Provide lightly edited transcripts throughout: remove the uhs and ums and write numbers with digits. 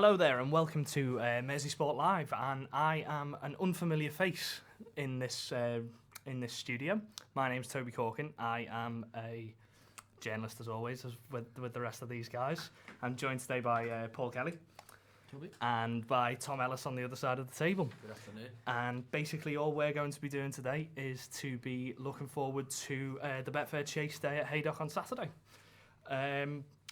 Hello there and welcome to MerseySportLive, and I am an unfamiliar face in this studio. My name's Toby Corkin. I am a journalist as always, with the rest of these guys. I'm joined today by Paul Kelly. Toby. And by Tom Ellis on the other side of the table. Good afternoon. And basically all we're going to be doing today is to be looking forward to the Betfair Chase Day at Haydock on Saturday.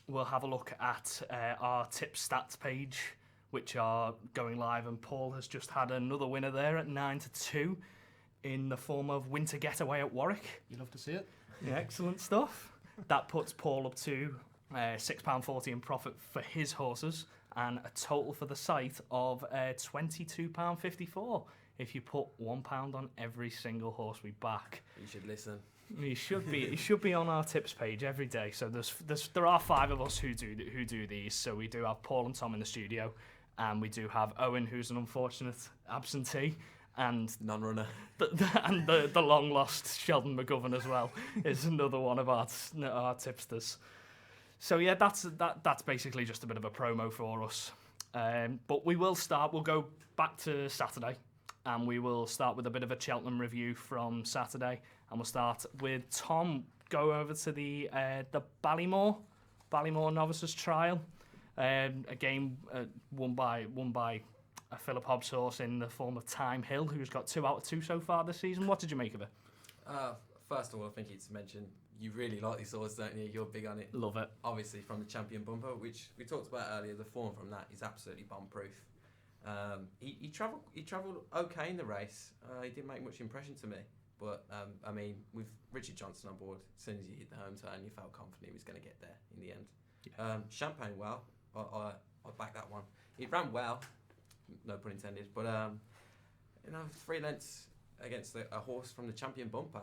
We'll have a look at our tip stats page, which are going live, and Paul has just had another winner there at 9-2 in the form of Winter Getaway at Warwick. You love to see it. Yeah, excellent stuff. That puts Paul up to £6.40 in profit for his horses, and a total for the site of £22.54 if you put £1 on every single horse we back. You should listen. He should be on our tips page every day. So there are five of us who do these. So we do have Paul and Tom in the studio, and we do have Owen, who's an unfortunate absentee, and non-runner, and the long lost Sheldon McGovern as well is another one of our tipsters. So yeah, that's basically just a bit of a promo for us. But we will start. We'll go back to Saturday, and we will start with a bit of a Cheltenham review from Saturday. And we'll start with Tom. Go over to the Ballymore Novices Trial. A game won by a Philip Hobbs horse in the form of Time Hill, who's got 2 out of 2 so far this season. What did you make of it? First of all, I think it's mentioned you really like these horses, don't you? You're big on it. Love it. Obviously from the Champion Bumper, which we talked about earlier, the form from that is absolutely bomb-proof. He travelled okay in the race. He didn't make much impression to me. But, I mean, with Richard Johnson on board, as soon as you hit the home turn, you felt confident he was going to get there in the end. Yeah. Champagne, well, I back that one. He ran well, no pun intended, but, 3 lengths against a horse from the Champion Bumper.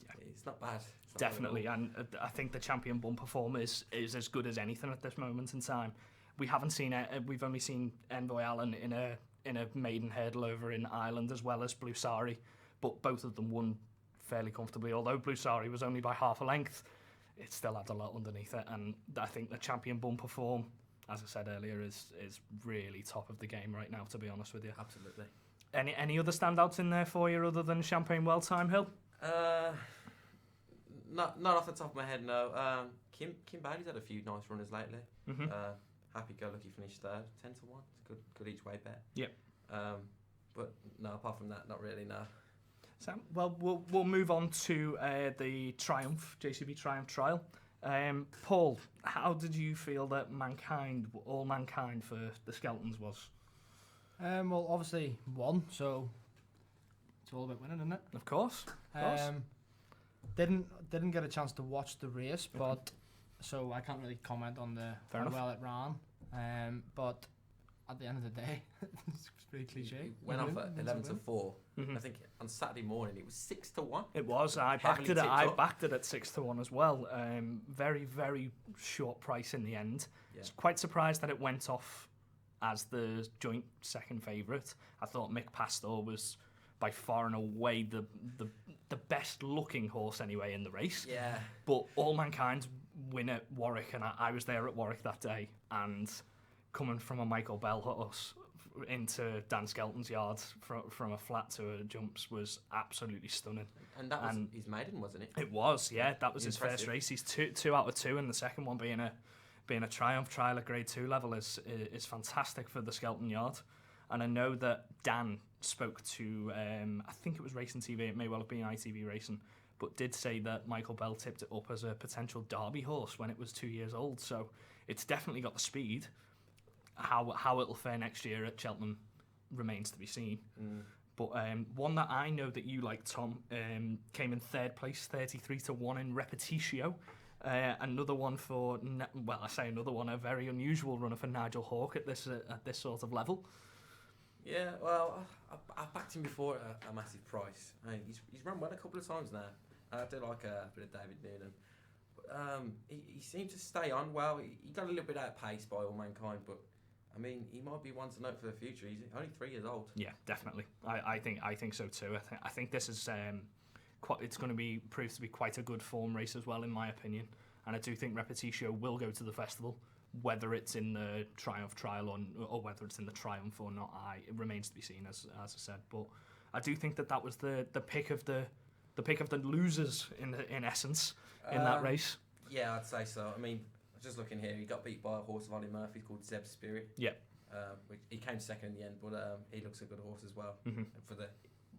Yeah. It's not bad. Definitely, and I think the Champion Bumper form is as good as anything at this moment in time. We've only seen Envoy Allen in a maiden hurdle over in Ireland, as well as Blue Sari. But both of them won fairly comfortably. Although Blue Sari was only by half a length, it still had a lot underneath it. And I think the Champion Bumper form, as I said earlier, is really top of the game right now, to be honest with you. Absolutely. Any other standouts in there for you other than Champagne Well, Time Hill? Not off the top of my head, no. Kim Bailey's had a few nice runners lately. Mm-hmm. Happy Go Lucky finished third, 10-1. It's good each way bet. Yep. But no, apart from that, not really, no. Sam, well, we'll move on to the JCB Triumph trial. Paul, how did you feel that All Mankind for the Skeltons was? Well, obviously won, so it's all about winning, isn't it? Of course. Didn't get a chance to watch the race, but so I can't really comment on how well it ran. But at the end of the day, it's pretty cliche. It went off at 11-4. Mm-hmm. I think on Saturday morning it was 6-1. It was. I backed it at 6-1 as well. Very, very short price in the end. Yeah. I was quite surprised that it went off as the joint second favourite. I thought Mick Pastor was by far and away the best looking horse anyway in the race. Yeah. But All Mankind win at Warwick, and I was there at Warwick that day, and coming from a Michael Bell horse into Dan Skelton's yard from a flat to a jumps was absolutely stunning. And that was his maiden, wasn't it? It was, yeah. That was his first race. He's 2 out of 2, and the second one being a Triumph trial at Grade 2 level is fantastic for the Skelton yard. And I know that Dan spoke to, I think it was Racing TV, it may well have been ITV Racing, but did say that Michael Bell tipped it up as a potential Derby horse when it was 2 years old. So it's definitely got the speed. How it'll fare next year at Cheltenham remains to be seen. Mm. But one that I know that you like, Tom, came in 3rd place, 33-1 in Repetitio. Another one a very unusual runner for Nigel Hawke at this sort of level. Yeah, well, I've backed him before at a massive price. I mean, he's run well a couple of times now. I do like a bit of David Noonan. He seemed to stay on well. He got a little bit out of pace by All Mankind, but I mean, he might be one to note for the future. He's only 3 years old. Yeah, definitely. I think so too. I think this is it's going to be proved to be quite a good form race as well, in my opinion. And I do think Repetitio will go to the festival whether it's in the Triumph trial or whether it's in the Triumph or not, it remains to be seen, as I said. But I do think that was the pick of the pick of the losers in essence in that race. Yeah, I'd say so. I mean, just looking here, he got beat by a horse of Ollie Murphy called Zeb Spirit. Yeah. He came second in the end, but he looks a good horse as well. Mm-hmm. For the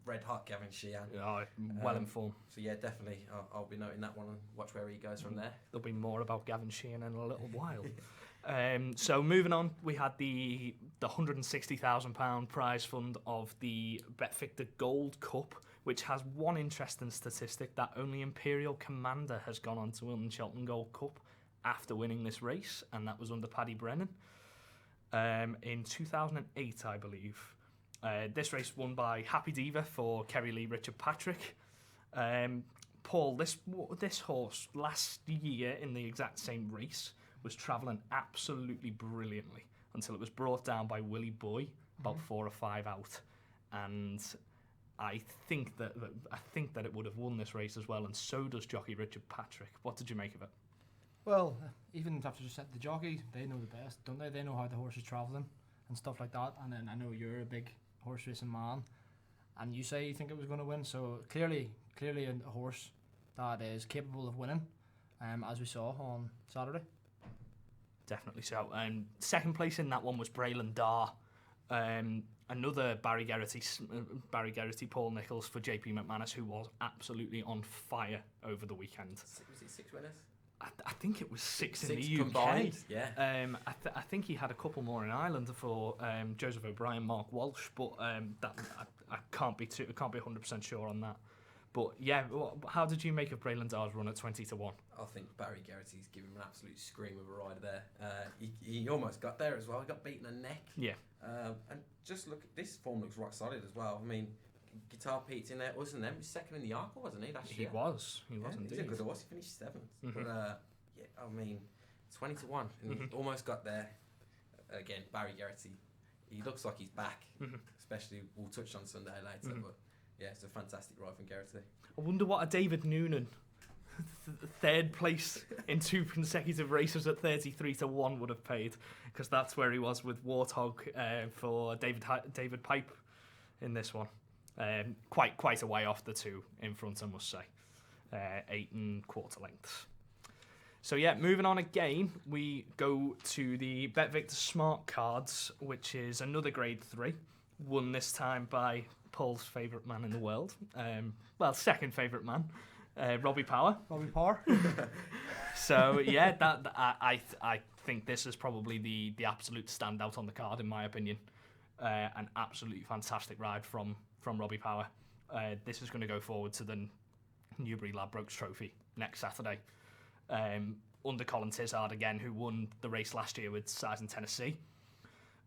red hot Gavin Sheehan. Oh, well in form. So yeah, definitely, I'll be noting that one and watch where he goes from there. There'll be more about Gavin Sheehan in a little while. So moving on, we had the £160,000 prize fund of the Betfictor Gold Cup, which has one interesting statistic that only Imperial Commander has gone on to win the Cheltenham Gold Cup after winning this race, and that was under Paddy Brennan in 2008, I believe. This race won by Happy Diva for Kerry Lee Richard Patrick. Paul, this horse last year in the exact same race was travelling absolutely brilliantly until it was brought down by Willie Boy about 4 or 5 out, and I think that it would have won this race as well, and so does jockey Richard Patrick. What did you make of it? Well, even after just said the jockey, they know the best, don't they? They know how the horse is travelling and stuff like that. And then I know you're a big horse racing man, and you say you think it was going to win. So clearly a horse that is capable of winning, as we saw on Saturday. Definitely so. Second place in that one was Braylon Dar. Another Barry Geraghty, Paul Nicholls for JP McManus, who was absolutely on fire over the weekend. Was it 6 winners? I think it was six in the UK. Combined, yeah. I think he had a couple more in Ireland for Joseph O'Brien, Mark Walsh, but that I can't be 100% sure on that. But yeah, how did you make of Braylon Dar's run at 20-1? I think Barry Geraghty's given him an absolute scream of a rider there. He almost got there as well. He got beaten a neck. Yeah. And just look, this form looks rock solid as well. I mean, Guitar Pete's in there, wasn't he? He was second in the Arkle, wasn't he, last year? He was indeed. He's a good horse. He finished 7th. Mm-hmm. But yeah, I mean, 20-1, and he almost got there. Again, Barry Geraghty, he looks like he's back. Especially, we'll touch on Sunday later. But yeah, it's a fantastic ride from Geraghty. I wonder what a David Noonan, third place in 2 consecutive races at 33-1 would have paid, because that's where he was with Warthog for David Pipe in this one. Quite a way off the two in front, I must say. 8 1/4 lengths. So yeah, moving on again, we go to the Betfictor Smart Cards, which is another Grade 3, won this time by Paul's favourite man in the world. Second favourite man, Robbie Power. Robbie Power. So yeah, I think this is probably the absolute standout on the card, in my opinion. An absolutely fantastic ride from Robbie Power. This is going to go forward to the Newbury Ladbrokes Trophy next Saturday. Under Colin Tizard again, who won the race last year with Size in Tennessee.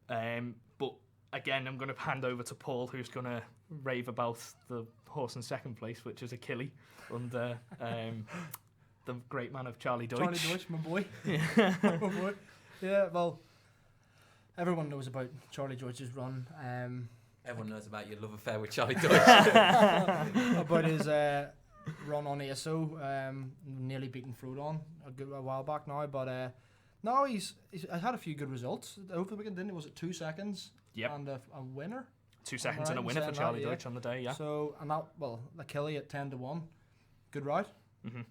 But again, I'm going to hand over to Paul, who's going to rave about the horse in second place, which is Achille, under the great man of Charlie Deutsch. Charlie Deutsch, my boy. My boy. Yeah, well, everyone knows about Charlie Deutsch's run. Everyone knows about your love affair with Charlie Deutsch. About his run on ASO, nearly beaten Frodon a while back now, but no, he's had a few good results over the weekend, didn't he? Was it 2 seconds? Yep. And a winner? 2 seconds and a winner for Charlie Deutsch on the day, yeah. So, and that, Achille at 10-1, good ride. Mm-hmm.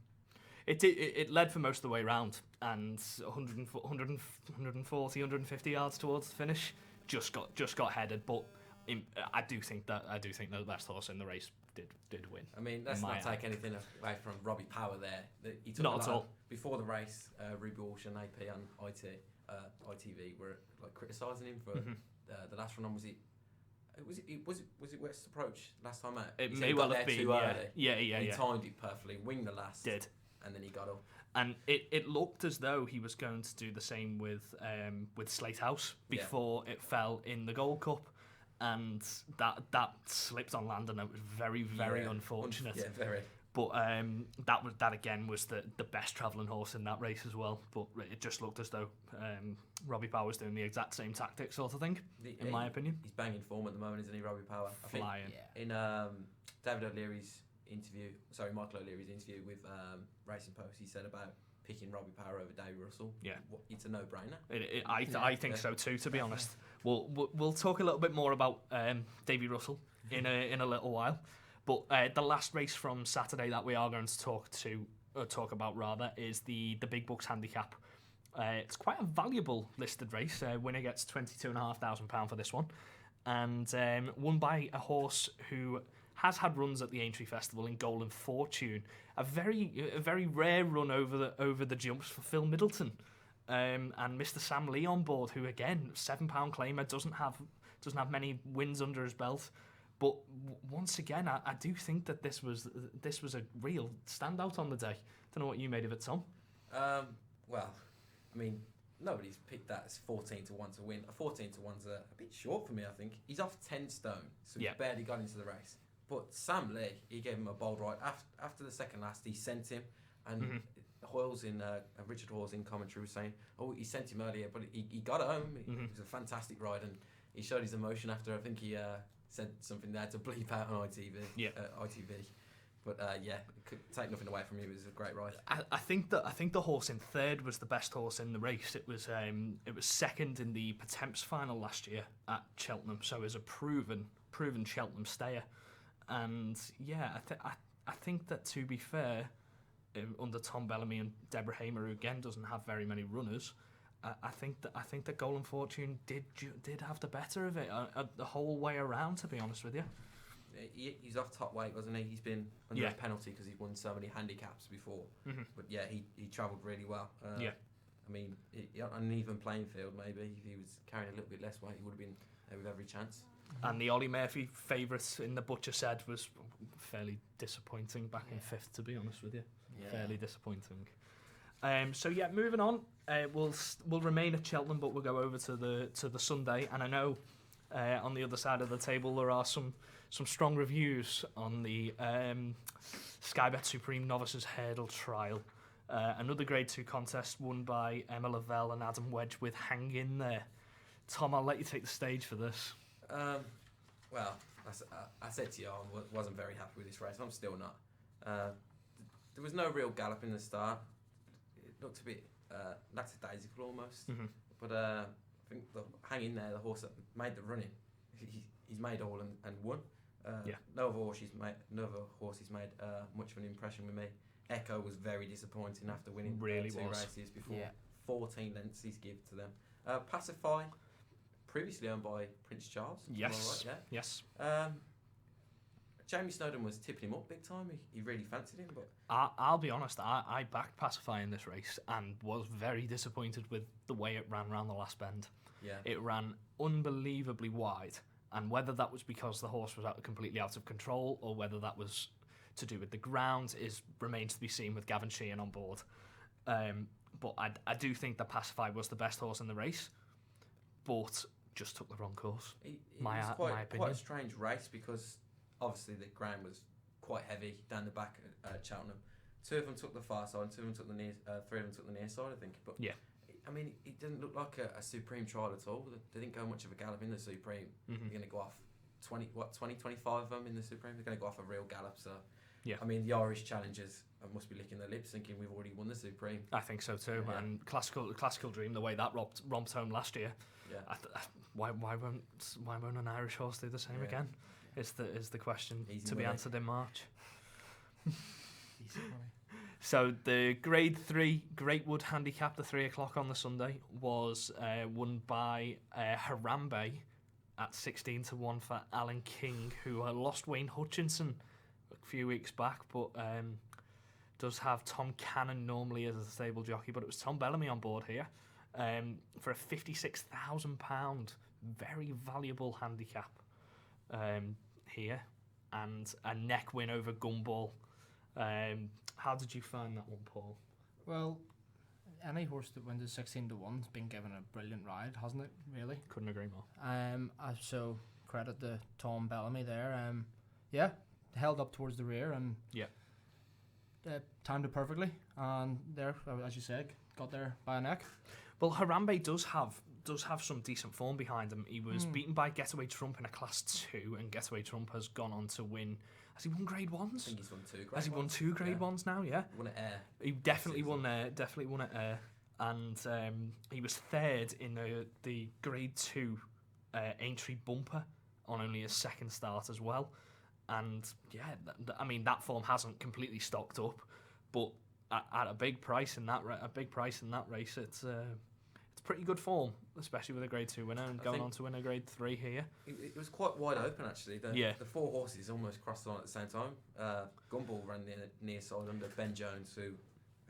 It led for most of the way round, and 140, 150 yards towards the finish, just got headed. But I do think that the best horse in the race did win. I mean, let's not take anything away from Robbie Power there. He took not at all. Before the race, Ruby Walsh and AP on ITV were like criticising him for the last run on. Was it West Approach last time out? It may well have been. Yeah. He timed it perfectly, winged the last. Did. And then he got up. And it looked as though he was going to do the same with Slate House before it fell in the Gold Cup, and that slipped on land, and it was very, very unfortunate. Yeah, very. But that again was the best travelling horse in that race as well. But it just looked as though Robbie Power was doing the exact same tactic sort of thing, in my opinion. He's banging form at the moment, isn't he, Robbie Power? Flying. In Michael O'Leary's interview with Racing Post, he said about picking Robbie Power over Davy Russell. Yeah. It's a no-brainer. I think so too, to be honest. We'll talk a little bit more about Davy Russell in a little while. But the last race from Saturday that we are going to talk about is the Big Bucks Handicap. It's quite a valuable listed race. Winner gets £22,500 for this one, and won by a horse who has had runs at the Aintree Festival in Golden Fortune. A very rare run over the jumps for Phil Middleton, and Mr. Sam Lee on board, who again £7 claimer, doesn't have many wins under his belt. But once again, I do think that this was a real standout on the day. Don't know what you made of it, Tom. Well, I mean, nobody's picked that as 14 to 1 to win. A 14 to 1's a bit short for me, I think. He's off 10 stone, so he's barely got into the race. But Sam Lee, he gave him a bold ride. After the second last, he sent him, and Richard Hoyle's in commentary was saying, he sent him earlier, but he got home. It was a fantastic ride, and he showed his emotion after. I think he said something there to bleep out on ITV. But could take nothing away from him. It was a great ride. I think the horse in third was the best horse in the race. It was second in the Pertemps final last year at Cheltenham, so it was a proven Cheltenham stayer. And I think that, to be fair, under Tom Bellamy and Deborah Hamer, who again doesn't have very many runners, I think that Golden Fortune did have the better of it the whole way around. To be honest with you. He's off top weight, wasn't he? He's been under a penalty because he's won so many handicaps before. But he travelled really well. I mean, on an even playing field, maybe if he was carrying a little bit less weight, he would have been there with every chance. And the Ollie Murphy favourite in the Butcher said was fairly disappointing back in fifth, to be honest with you. Fairly disappointing. Moving on. We'll remain at Cheltenham, but we'll go over to the Sunday. And I know on the other side of the table there are some strong reviews on the Sky Bet Supreme Novices Hurdle Trial. Another Grade 2 contest won by Emma Lavelle and Adam Wedge with Hang In There. Tom, I'll let you take the stage for this. Well, I said to you, I wasn't very happy with this race. I'm still not. There was no real gallop in the start. It looked a bit lackadaisical almost. But I think Hang In There, the horse that made the running, he's made all and won. No other horse he's made much of an impression with me. Echo was very disappointing after winning two races before. 14 lengths he's given to them. Pacify, previously owned by Prince Charles. Yes. Right, Yes. Jamie Snowden was tipping him up big time. He really fancied him, but I'll be honest. I backed Pacify in this race and was very disappointed with the way it ran around the last bend. Yeah. It ran unbelievably wide, and whether that was because the horse was completely out of control or whether that was to do with the ground remains to be seen with Gavin Sheehan on board. But I do think that Pacify was the best horse in the race, but just took the wrong course. It my was opinion. quite a strange race because obviously the ground was quite heavy down the back at Cheltenham. Two of them took the far side, three of them took the near side, I think. But I mean, it didn't look like a Supreme trial at all. They didn't go much of a gallop in the Supreme. They're going to go off 25 of them in the Supreme. They're going to go off a real gallop. So, I mean, the Irish challengers must be licking their lips thinking we've already won the Supreme. I think so too. Yeah. And Classical Dream, the way that romped home last year. Yeah. Why won't an Irish horse do the same again? Is the question to be answered in March. So the Grade 3 Greatwood Handicap, the 3 o'clock on the Sunday, was won by Harambe at 16 to 1 for Alan King, who lost Wayne Hutchinson a few weeks back, but does have Tom Cannon normally as a stable jockey, but it was Tom Bellamy on board here for a £56,000 very valuable handicap here, and a neck win over Gumball. How did you find that one, Paul? Well, any horse that wins at 16 to 1's been given a brilliant ride, hasn't it? Really, couldn't agree more. So credit to Tom Bellamy there. Held up towards the rear and timed it perfectly, and there, as you said, got there by a neck. Well, Harambe does have does have some decent form behind him. He was beaten by Getaway Trump in a Class 2, and Getaway Trump has gone on to win. Has he won Grade 1s? I think he's won 2 Grade 1s. Has he won 2 Grade 1s now? Yeah. Won at Air. He definitely won at Air, and he was third in the Grade 2 Aintree Bumper on only his second start as well. And yeah, I mean that form hasn't completely stocked up, but at a big price in that race, it's pretty good form, especially with a Grade 2 winner and going on to win a Grade 3 here. It was quite wide open actually. The 4 horses almost crossed the line at the same time. Gumball ran near side under Ben Jones, who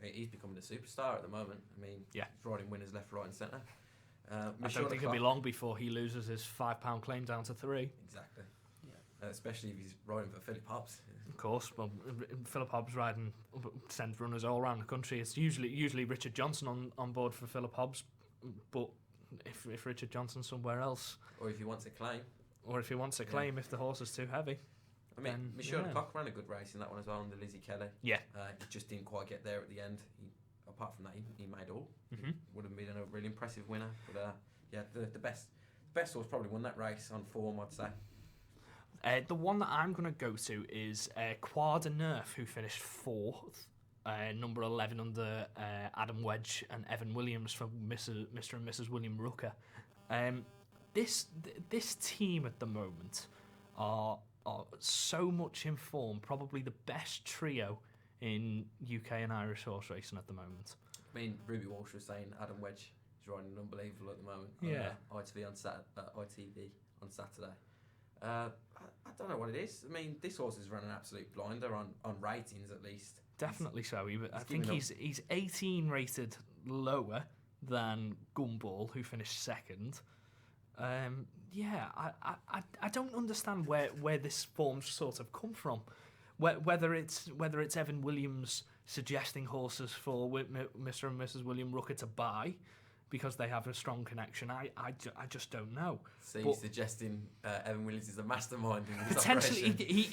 he's becoming a superstar at the moment. I mean, he's riding winners left, right, and centre. I don't think it'll be long before he loses his £5 claim down to 3. Exactly. Yeah. Especially if he's riding for Philip Hobbs. Of course, well, Philip Hobbs sends runners all around the country. It's usually Richard Johnson on board for Philip Hobbs, but if Richard Johnson's somewhere else, or if he wants a claim, if the horse is too heavy. I mean, Michelle Cock ran a good race in that one as well under Lizzie Kelly. Yeah. He just didn't quite get there at the end. Apart from that, he made all. Mm-hmm. Would have been a really impressive winner. But the best horse probably won that race on form, I'd say. The one that I'm going to go to is Quad and Nerf, who finished 4th, number 11 under Adam Wedge and Evan Williams for Mr. and Mrs. William Rooker. This team at the moment are so much in form, probably the best trio in UK and Irish horse racing at the moment. I mean, Ruby Walsh was saying Adam Wedge is riding unbelievable at the moment. Yeah. On ITV on Saturday. I don't know what it is. I mean, this horse is running an absolute blinder on ratings at least. Definitely so. I think he's 18 rated lower than Gumball, who finished 2nd. I don't understand where this form's sort of come from. Whether it's Evan Williams suggesting horses for Mr. and Mrs. William Rooker to buy because they have a strong connection, I just don't know. So you're suggesting Evan Williams is the mastermind in this potentially operation?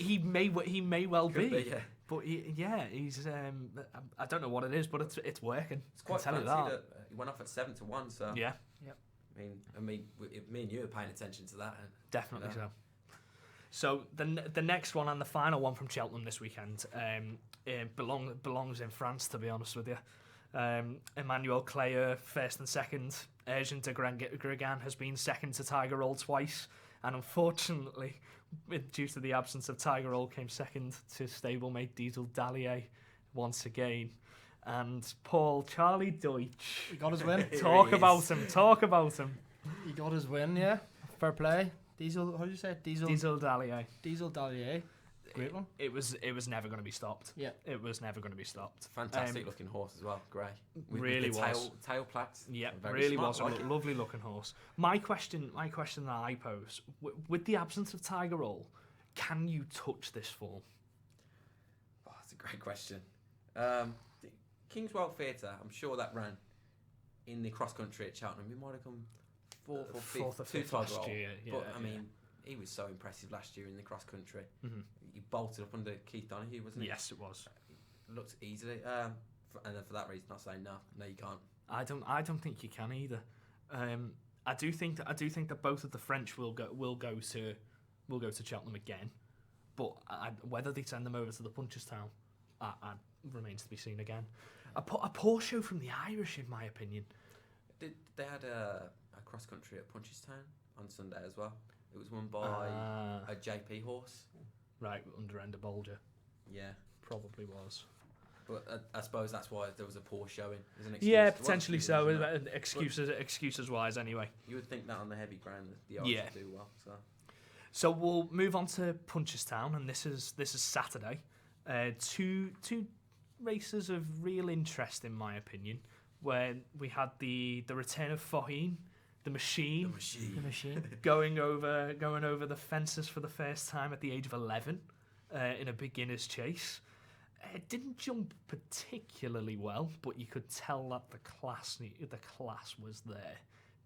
he may well be. Yeah. But he's I don't know what it is, but it's working. It's quite fancy that he went off at 7-1. So yeah. I mean, me and you are paying attention to that. Definitely so. So the next one and the final one from Cheltenham this weekend belongs in France, to be honest with you. Emmanuel Clayer, 1st and 2nd. Ergen de Gregan has been 2nd to Tiger Roll twice, and unfortunately, due to the absence of Tiger Roll, came 2nd to stablemate Diesel Dallier once again. And Charlie Deutsch. He got his win. Talk about him. He got his win, yeah. Fair play. Diesel, how do you say it? Diesel Dallier. Diesel Dallier. Great one. It was never going to be stopped. Yeah. It was never going to be stopped. Fantastic looking horse as well. Grey. Really with was. Tail plaits. Yeah, Very really smart, was a lovely looking horse. My question that I pose, with the absence of Tiger Roll, can you touch this form? Oh, that's a great question. Kingswell Theatre, I'm sure that ran in the cross country at Cheltenham. He might have come 4th or 5th, or 5th last year. Yeah, but I mean, he was so impressive last year in the cross country. Mm-hmm. He bolted up under Keith Donoghue, wasn't he? Yes, it was. Looked easily, and then for that reason, I say no, you can't. I don't think you can either. I do think that both of the French will go to Cheltenham again, but whether they send them over to the Punchestown, remains to be seen again. A poor show from the Irish, in my opinion. They had a cross country at Punchestown on Sunday as well. It was won by a JP horse. Right, under Ender Bolger. Yeah. Probably was. But I suppose that's why there was a poor showing. Yeah, potentially so. Excuses wise, anyway. You would think that on the heavy ground, the Irish would do well. So we'll move on to Punchestown, and this is Saturday. Two races of real interest, in my opinion, where we had the return of Faugheen, the machine, going over the fences for the first time at the age of 11 in a beginner's chase. It didn't jump particularly well, but you could tell that the class was there,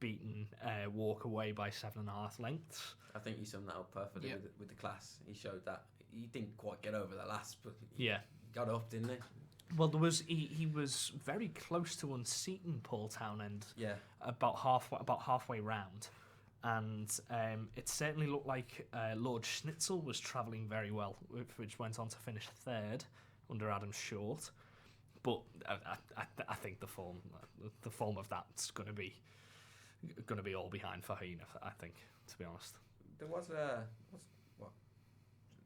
beaten walk away by 7.5 lengths. I think you summed that up perfectly with the class. He showed that he didn't quite get over the last, but he got up, didn't he? Well, there was he was very close to unseating Paul Townend. Yeah. About halfway round, and it certainly looked like Lord Schnitzel was travelling very well, which went on to finish third under Adam Short. But I think the form of that's going to be all behind Fahine, I think, to be honest. There was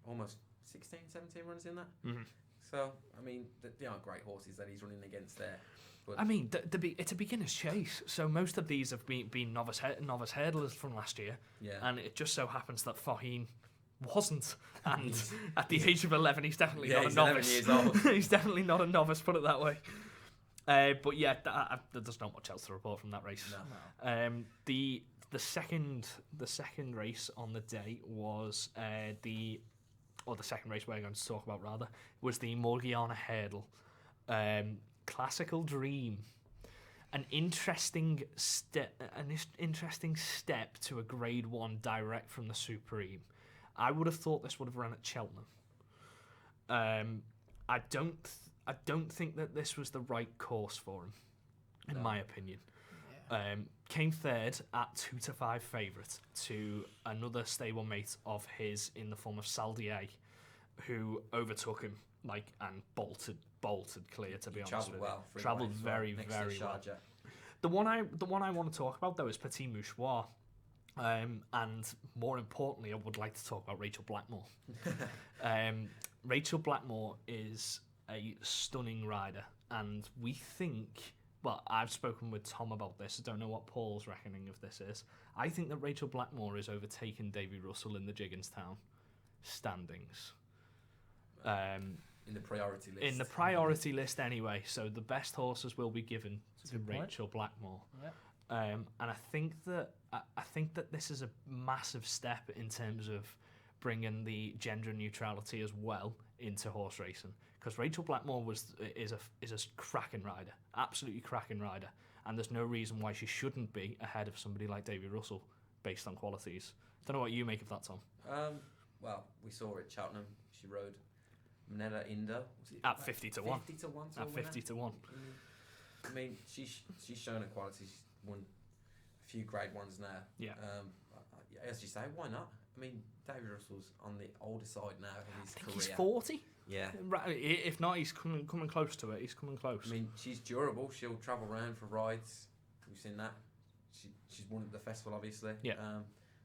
almost 16, 17 runs in that. Mm-hmm. So I mean, they aren't great horses that he's running against there. But I mean, it's a beginner's chase, so most of these have been novice hurdlers from last year, and it just so happens that Fahine wasn't, and at the age of 11, he's definitely not a novice. 11 years old. He's definitely not a novice, put it that way. But yeah, there's not much else to report from that race. No. The second race on the day was the second race we're going to talk about rather was the Morgiana Hurdle. Classical Dream, an interesting step to a Grade 1 direct from the Supreme. I would have thought this would have run at Cheltenham. I don't think that this was the right course for him, in my opinion. Yeah. Came third at 2-5 favourite to another stablemate of his in the form of Saldier, who overtook him and bolted clear, to be honest with you. Travelled very well. The one I want to talk about though is Petit Mouchoir, and more importantly, I would like to talk about Rachel Blackmore. Rachel Blackmore is a stunning rider, and we think. Well, I've spoken with Tom about this. I don't know what Paul's reckoning of this is. I think that Rachel Blackmore is overtaking Davy Russell in the Gigginstown standings. In the priority list. In the priority list, anyway. So the best horses will be given to Rachel Blackmore. Yeah. And I think that this is a massive step in terms of bringing the gender neutrality as well into horse racing. Because Rachel Blackmore is a cracking rider, absolutely cracking rider, and there's no reason why she shouldn't be ahead of somebody like Davy Russell based on qualities. Don't know what you make of that, Tom. Well, we saw her at Cheltenham. She rode Manella Indo at 50 to 1. 50 to 1. At 50 to 1. I mean, she's shown her qualities. She's won a few Grade 1s now. Yeah. As you say, why not? I mean, David Russell's on the older side now in his career. He's 40. Yeah. If not, he's coming close to it. He's coming close. I mean, she's durable. She'll travel around for rides. We've seen that. She's won at the festival, obviously. Yeah.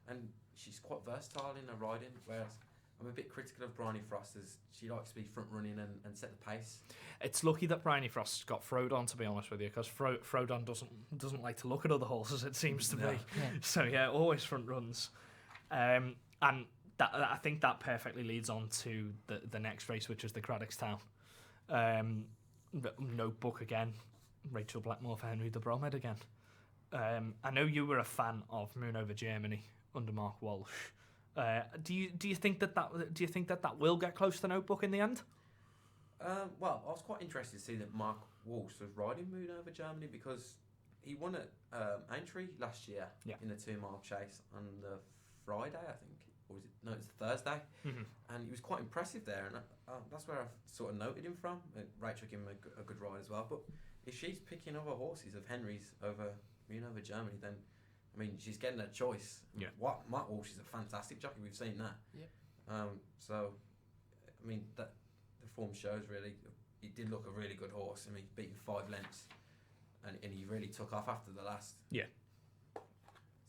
And she's quite versatile in her riding, whereas I'm a bit critical of Bryony Frost as she likes to be front running and set the pace. It's lucky that Bryony Frost's got Frodon, to be honest with you, because Frodon doesn't like to look at other horses, it seems to be. Yeah. So yeah, always front runs. And that, I think that perfectly leads on to the next race, which is the Craddockstown. Notebook again, Rachel Blackmore for Henry de Bromhead again. I know you were a fan of Moon Over Germany under Mark Walsh. Do you think that will get close to Notebook in the end? Well, I was quite interested to see that Mark Walsh was riding Moon Over Germany because he won at Aintree last year in the 2 mile chase on the Friday, I think. Or was it? No, it's Thursday. Mm-hmm. And he was quite impressive there, and that's where I sort of noted him from. Rachel gave him a good ride as well. But if she's picking other horses of Henry's over Moon Over Germany, then I mean, she's getting a choice. Yeah. Mark Walsh is a fantastic jockey. We've seen that. Yeah. So, I mean, that the form shows really. He did look a really good horse. I mean, beating 5 lengths, and he really took off after the last. Yeah.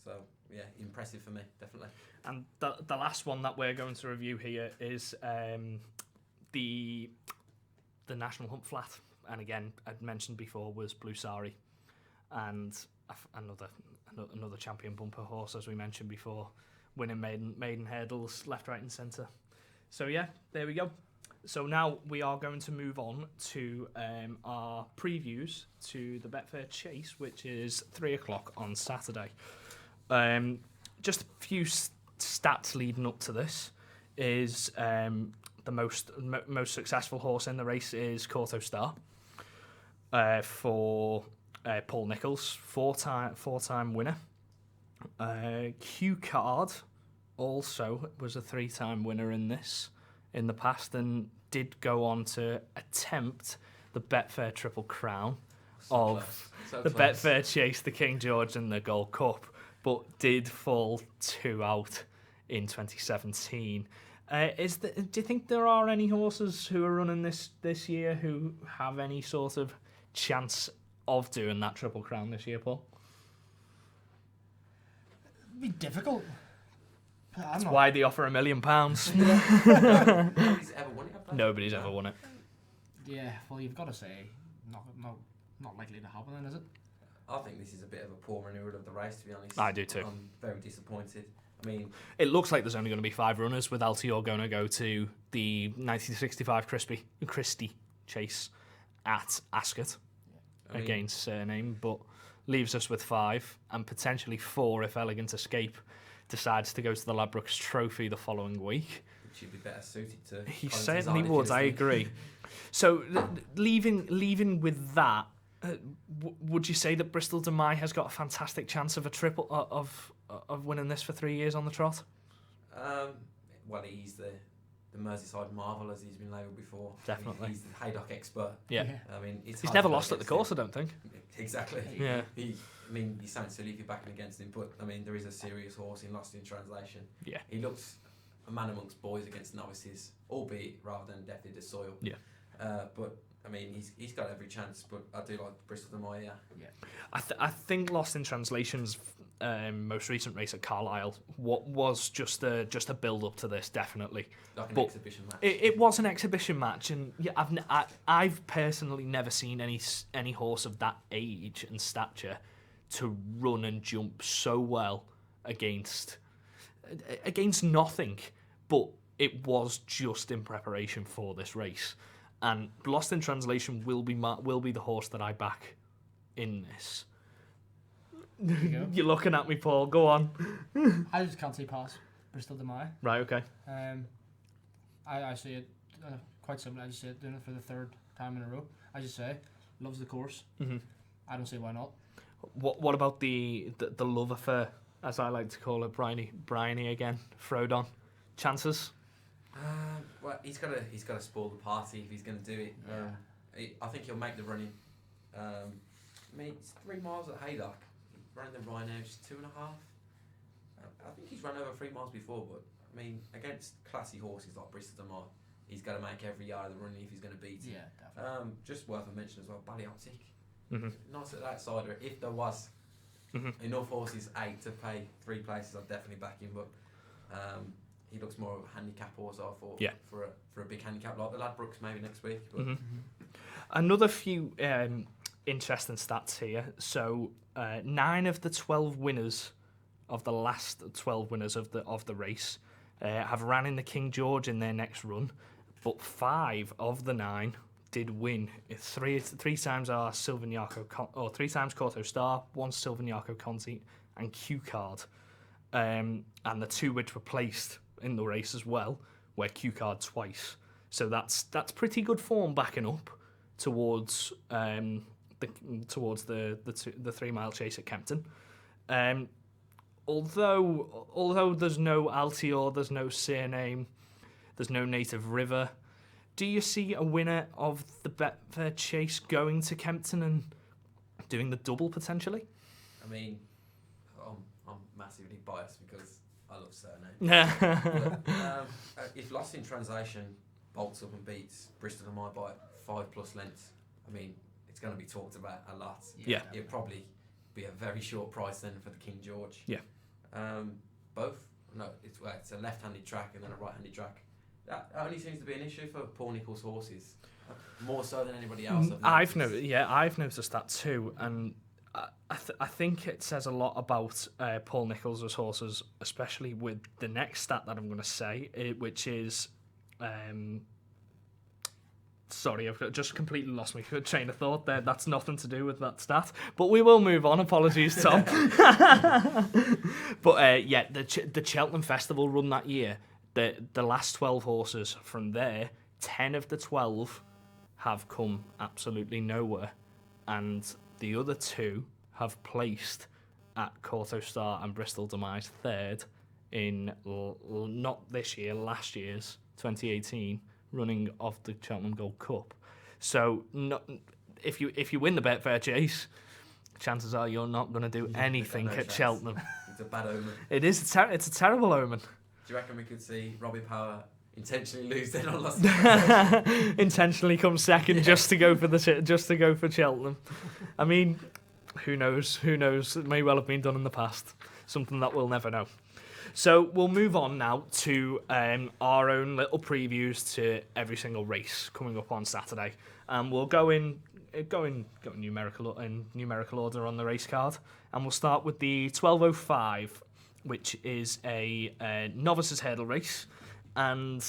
So yeah, impressive for me, definitely. And the last one that we're going to review here is the National Hunt Flat, and again, I'd mentioned before was Blue Sari, and another champion bumper horse, as we mentioned before, winning maiden hurdles left, right, and centre. So yeah, there we go. So now we are going to move on to our previews to the Betfair Chase, which is 3:00 on Saturday. Just a few stats leading up to this is the most successful horse in the race is Corto Star for Paul Nicholls, four-time winner. Q Card also was a 3-time winner in this in the past and did go on to attempt the Betfair Triple Crown So of close. the So close. Betfair Chase, the King George and the Gold Cup, but did fall 2 out in 2017. Do you think there are any horses who are running this year who have any sort of chance of doing that Triple Crown this year, Paul? It'd be difficult. That's why they offer £1 million. Nobody's ever won it. have they? Nobody's ever won it. Yeah, well, you've got to say, not likely to happen then, is it? I think this is a bit of a poor renewal of the race, to be honest. I do too. I'm very disappointed. I mean, It looks like there's only going to be 5 runners, with Altior going to go to the 1965 Christie Chase at Ascot I mean, against Surname, but leaves us with 5 and potentially 4 if Elegant Escape decides to go to the Ladbrokes Trophy the following week. should be better suited to. He Collins' certainly design, if would, you're I listening. agree. So, leaving with that, would you say that Bristol de Mai has got a fantastic chance of a triple of winning this for 3 years on the trot? Well, he's the Merseyside marvel, as he's been labelled before. Definitely. He's the Haydock expert. Yeah. I mean, it's He's hard never to go lost at the against course, I him. don't think. Exactly. Yeah. You sound silly if you're backing against him, but I mean, there is a serious horse in Lost in Translation. Yeah. He looks a man amongst boys against novices, albeit rather than definitely the soil. Yeah. But I mean, he's got every chance. But I do like Bristol de Mai. Yeah. I think Lost in Translation's most recent race at Carlisle was just a build up to this, definitely. Like an But exhibition match. It was an exhibition match, and yeah, I've personally never seen any horse of that age and stature to run and jump so well against nothing. But it was just in preparation for this race, and Lost in Translation will be the horse that I back in this. There you go. You're looking at me, Paul. Go on. I just can't see past Bristol de Mai. Right. Okay. I see it quite similar. I just see it doing it for the 3rd time in a row. I just say, loves the course. Mhm. I don't see why not. What about the love affair, as I like to call it, Bryony again, Frodon? Chances? Well, he's got to spoil the party if he's going to do it. I think he'll make the running. I mean, it's 3 miles at Haydock. Running the Rhino is 2.5. I think he's run over 3 miles before, but I mean, against classy horses like Bristol de Mai, he's got to make every yard of the running if he's going to beat it. Yeah, definitely. Just worth a mention as well, Ballyoptic. Mm-hmm. Nice at outsider. If there was enough horses 8 to pay 3 places, I'd definitely back him. But he looks more of a handicap horse, I thought. Yeah. For a big handicap like the Ladbrokes maybe next week. But Another few interesting stats here. So 9 of the 12 winners of the last 12 winners of the race have ran in the King George in their next run, but 5 of the 9 did win. Three times our Silvignaco, or 3 times Corto Star, 1 Silvignaco Conti, and Q Card, and the 2 which were placed in the race as well were Q Card twice. So that's pretty good form backing up towards the 3 mile chase at Kempton. Although there's no Altior, there's no Surname, there's no Native River, do you see a winner of the Betfair Chase going to Kempton and doing the double potentially? I mean, I'm massively biased because I love Surname. But, if Lost in Translation bolts up and beats Bristol de Mai by 5+ lengths, I mean, it's going to be talked about a lot. Yeah. It'll probably be a very short price then for the King George. Yeah. It's a left-handed track and then a right-handed track. That only seems to be an issue for Paul Nicholls' horses, more so than anybody else. I've noticed that too, and I think it says a lot about Paul Nicholls' horses, especially with the next stat that I'm going to say, which is. Sorry, I've just completely lost my train of thought there. That's nothing to do with that stat. But we will move on. Apologies, Tom. But the Cheltenham Festival run that year, the last 12 horses from there, 10 of the 12 have come absolutely nowhere. And the other 2 have placed at Corto Star and Bristol de Mai's 3rd in not this year, last year's 2018 running of the Cheltenham Gold Cup. So if you win the Betfair Chase, chances are you're not going to do anything at Cheltenham. It's a bad omen. It is. It's a terrible omen. Do you reckon we could see Robbie Power intentionally lose then on last Intentionally come second just to go for Cheltenham? I mean, who knows? Who knows? It may well have been done in the past. Something that we'll never know. So we'll move on now to our own little previews to every single race coming up on Saturday, and we'll go in numerical order on the race card, and we'll start with the 12:05, which is a novices hurdle race, and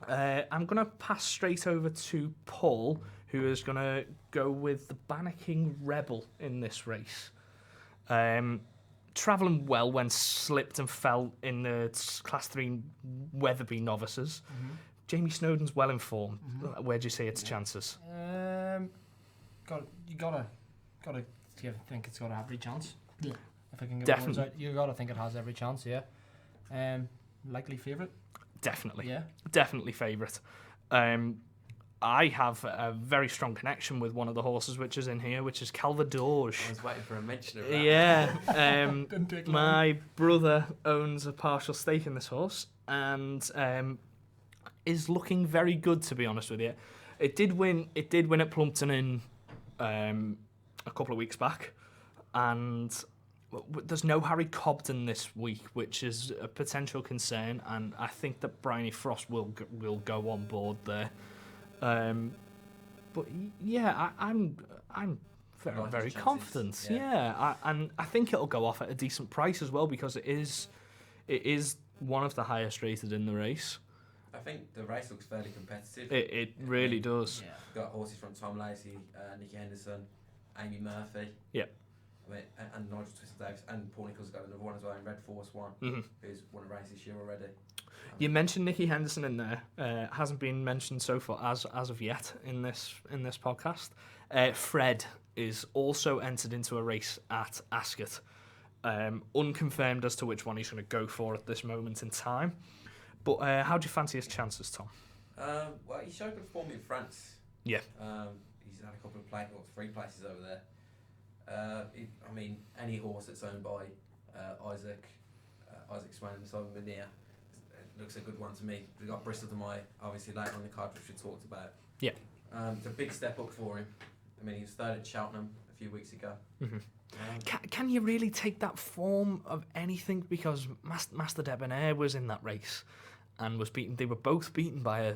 I'm going to pass straight over to Paul, who is going to go with the Banner King Rebel in this race. Travelling well when slipped and fell in the Class 3 Weatherby novices. Mm-hmm. Jamie Snowden's well informed. Mm-hmm. Where do you see its chances? You gotta think it's got every chance. Yeah. If I can get words out, you gotta think it has every chance. Yeah. Likely favourite. Definitely. Yeah. Definitely favourite. I have a very strong connection with one of the horses which is in here, which is Calvadoge. I was waiting for a mention of that. Yeah. My brother owns a partial stake in this horse and is looking very good, to be honest with you. It did win at Plumpton in a couple of weeks back, and there's no Harry Cobden this week, which is a potential concern, and I think that Bryony Frost will go on board there. But yeah, I'm very, very confident. Yeah, and I think it'll go off at a decent price as well, because it is one of the highest rated in the race. I think the race looks fairly competitive. It really does. Yeah. We've got horses from Tom Lacey, Nicky Henderson, Amy Murphy. Yeah. I mean, and Nigel Twiston-Davies, and Paul Nicholls got another one as well in Red Force One, who's won a race this year already. You mentioned Nicky Henderson in there. Hasn't been mentioned so far as of yet in this podcast. Fred is also entered into a race at Ascot. Unconfirmed as to which one he's going to go for at this moment in time. But how do you fancy his chances, Tom? Well, he showed good form in France. Yeah. He's had a couple of 3 places over there. I mean, any horse that's owned by Isaac Swan and Simon Menier looks a good one to me. We've got Bristol de Mai, obviously, later on the card, which we talked about. Yeah. It's a big step up for him. I mean, he was third at Cheltenham a few weeks ago. Mm-hmm. Can you really take that form of anything? Because Master Debonair was in that race and was beaten. They were both beaten by a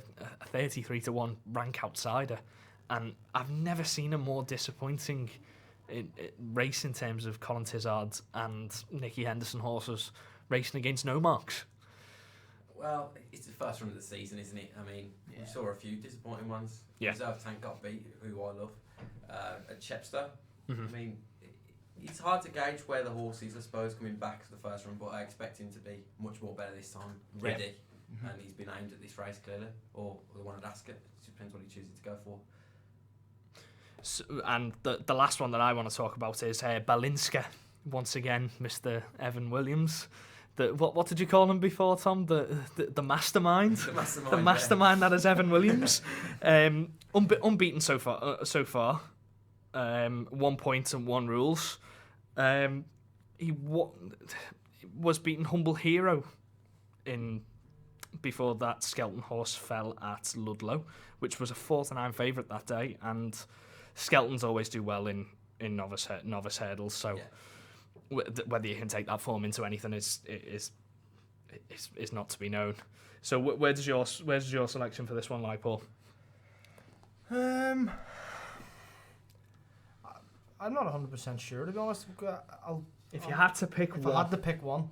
33-1 rank outsider, and I've never seen a more disappointing race in terms of Colin Tizard and Nicky Henderson horses racing against no marks. Well, it's the first run of the season, isn't it? I mean, we saw a few disappointing ones. Yeah. Reserve Tank got beat, who I love, at Chepstow. Mm-hmm. I mean, it's hard to gauge where the horse is, I suppose, coming back to the first run, but I expect him to be much more better this time, ready, and he's been aimed at this race clearly, or the one at Ascot. It depends what he chooses to go for. So, and the last one that I want to talk about is Balinska. Once again, Mr. Evan Williams. What did you call him before, Tom? The mastermind. The mastermind that is Evan Williams. Unbeaten so far. 1 point and 1 rules. He was beaten Humble Hero before that Skelton horse fell at Ludlow, which was a 4-9 favourite that day, and Skeltons always do well in novice hurdles, so whether you can take that form into anything is not to be known. So where does your selection for this one lie, Paul? I'm not 100% sure, to be honest. If you had to pick one, I had to pick one,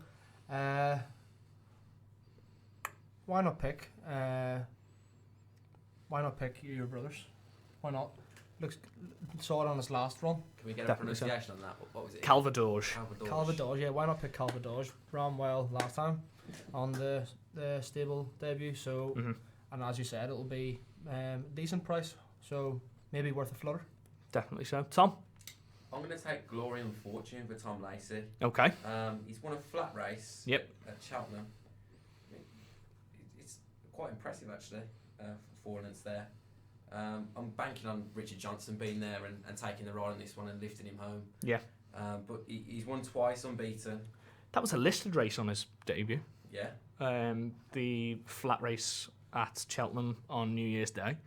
why not pick your brothers? Why not? Saw it on his last run. Can we get a pronunciation on that? What was it? Calvadoge. Calvadoge, yeah. Why not pick Calvadoge? Ran well last time on the stable debut. So, and as you said, it'll be decent price. So maybe worth a flutter. Definitely so. Tom? I'm going to take Glory and Fortune for Tom Lacey. Okay. He's won a flat race. Yep. At Cheltenham. It's quite impressive actually. 4 lengths there. I'm banking on Richard Johnson being there and taking the ride on this one and lifting him home. Yeah. But he's won twice unbeaten. That was a listed race on his debut. Yeah. The flat race at Cheltenham on New Year's Day.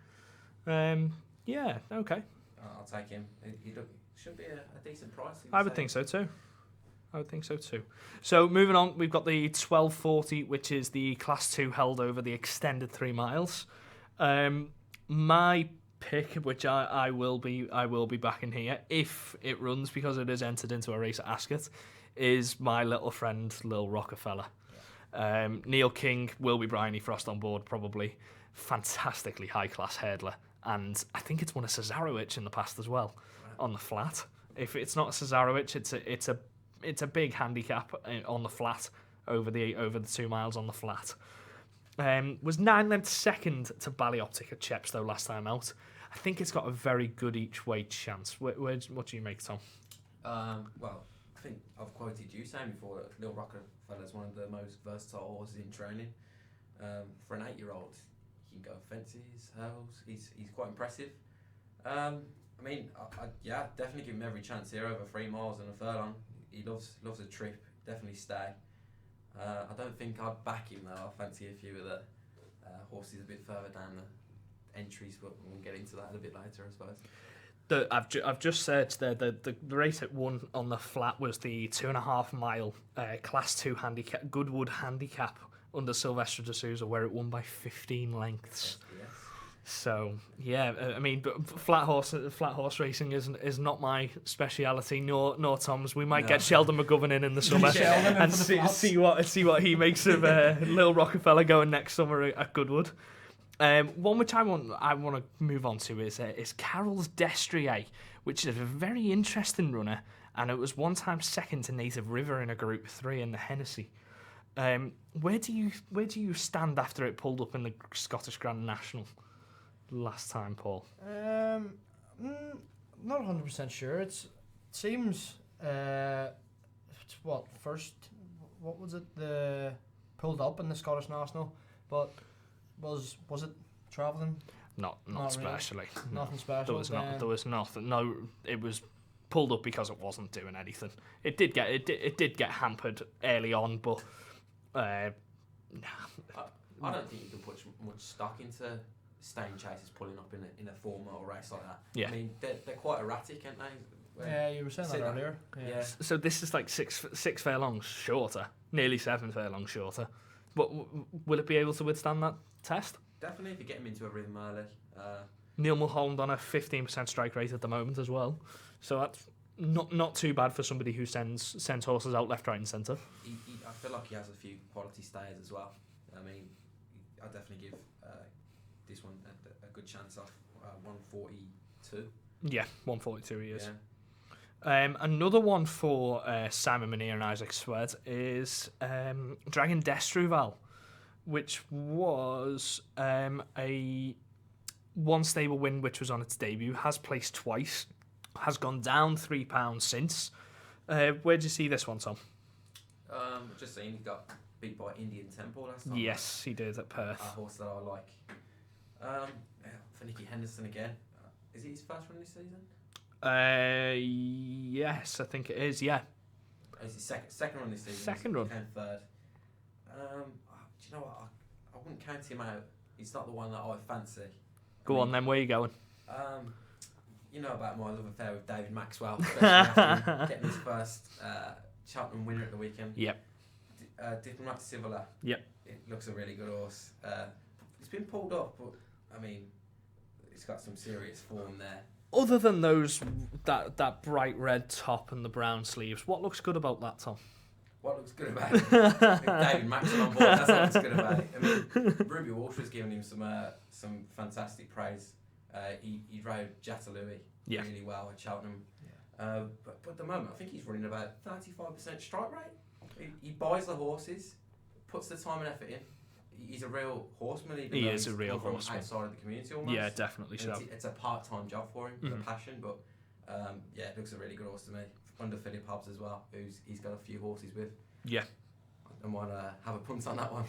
Yeah, okay. I'll take him. He should be a decent price. I would think so too. So moving on, we've got the 1240, which is the Class 2 held over the extended 3 miles. My pick, which I will be backing here if it runs, because it is entered into a race at Ascot, is my little friend Lil Rockefeller. Neil King will be Bryony Frost on board probably. Fantastically high class hurdler, and I think it's won a Cesarewitch in the past as well on the flat. If it's not a Cesarewitch, it's a big handicap on the flat over the 2 miles on the flat. Was 9 lengths second to Ballyoptic at Chepstow last time out. I think it's got a very good each way chance. What do you make, Tom? Well, I think I've quoted you saying before that Lil Rockefeller's one of the most versatile horses in training. For an 8-year-old, he can go fences, hurdles. He's quite impressive. I mean, I definitely give him every chance here over 3 miles and a furlong. He loves a trip. Definitely stay. I don't think I'd back him though. I fancy a few of the horses a bit further down the entries, but we'll get into that a bit later, I suppose. I've just searched there. The race it won on the flat was the 2.5 mile Class 2 handicap, Goodwood handicap under Silvestre de Souza, where it won by 15 lengths. Yes. So yeah, I mean, but flat horse racing is not my speciality, nor Tom's. We might get Sheldon McGovern in the summer and see what he makes of Lil Rockefeller going next summer at Goodwood. One which I want to move on to is Carol's Destrier, which is a very interesting runner, and it was one time second to Native River in a Group 3 in the Hennessy. Where do you stand after it pulled up in the Scottish Grand National last time, Paul? Not 100% sure. It seems it's what was it? The pulled up in the Scottish National, but was it travelling? Not especially. Really. Nothing special. There was nothing. No, it was pulled up because it wasn't doing anything. It did get hampered early on, but I don't think you can put much stock into staying chasers pulling up in a formal race like that. Yeah. I mean, they're quite erratic, aren't they? Yeah, you were saying that earlier. Yeah. So this is like six furlongs shorter, nearly 7 furlongs shorter. But will it be able to withstand that test? Definitely, if you get him into a rhythm early. Neil Mulholland on a 15% strike rate at the moment as well, so that's not too bad for somebody who sends horses out left, right, and centre. I feel like he has a few quality stayers as well. I mean, I definitely give this one a good chance off 142. Yeah, 142 he is. Yeah. Another one for Simon Monier and Isaac Swed is Dragon Destruval, which was a one stable win, which was on its debut, has placed twice, has gone down £3 since. Where did you see this one, Tom? Just saying, he got beat by Indian Temple last time. Yes, he did at Perth. A horse that I like. For Nicky Henderson again. Is it his first run this season? Yes, I think it is. Yeah. Is it second run this season? Second run. And third. Do you know what? I wouldn't count him out. He's not the one that I fancy. Go on then. Where are you going? You know about my love affair with David Maxwell, especially after getting his first Cheltenham winner at the weekend. Yep. Diplomat Civola. Yep. It looks a really good horse. It's been pulled up, but I mean, it's got some serious form there. Other than that bright red top and the brown sleeves, what looks good about that, Tom? What looks good about it? David Maxwell on board. That's what looks good about it. I mean, Ruby Walsh has given him some fantastic praise. He rode Jatalui really well at Cheltenham. Yeah. But at the moment, I think he's running about 35% strike rate. He buys the horses, puts the time and effort in. He's a real horseman. He is a real horseman. Outside of the community almost. Yeah, definitely so. It's a part-time job for him, with a passion, but it looks a really good horse to me. Under Philip Hobbs as well, he's got a few horses with. Yeah. I might have a punt on that one.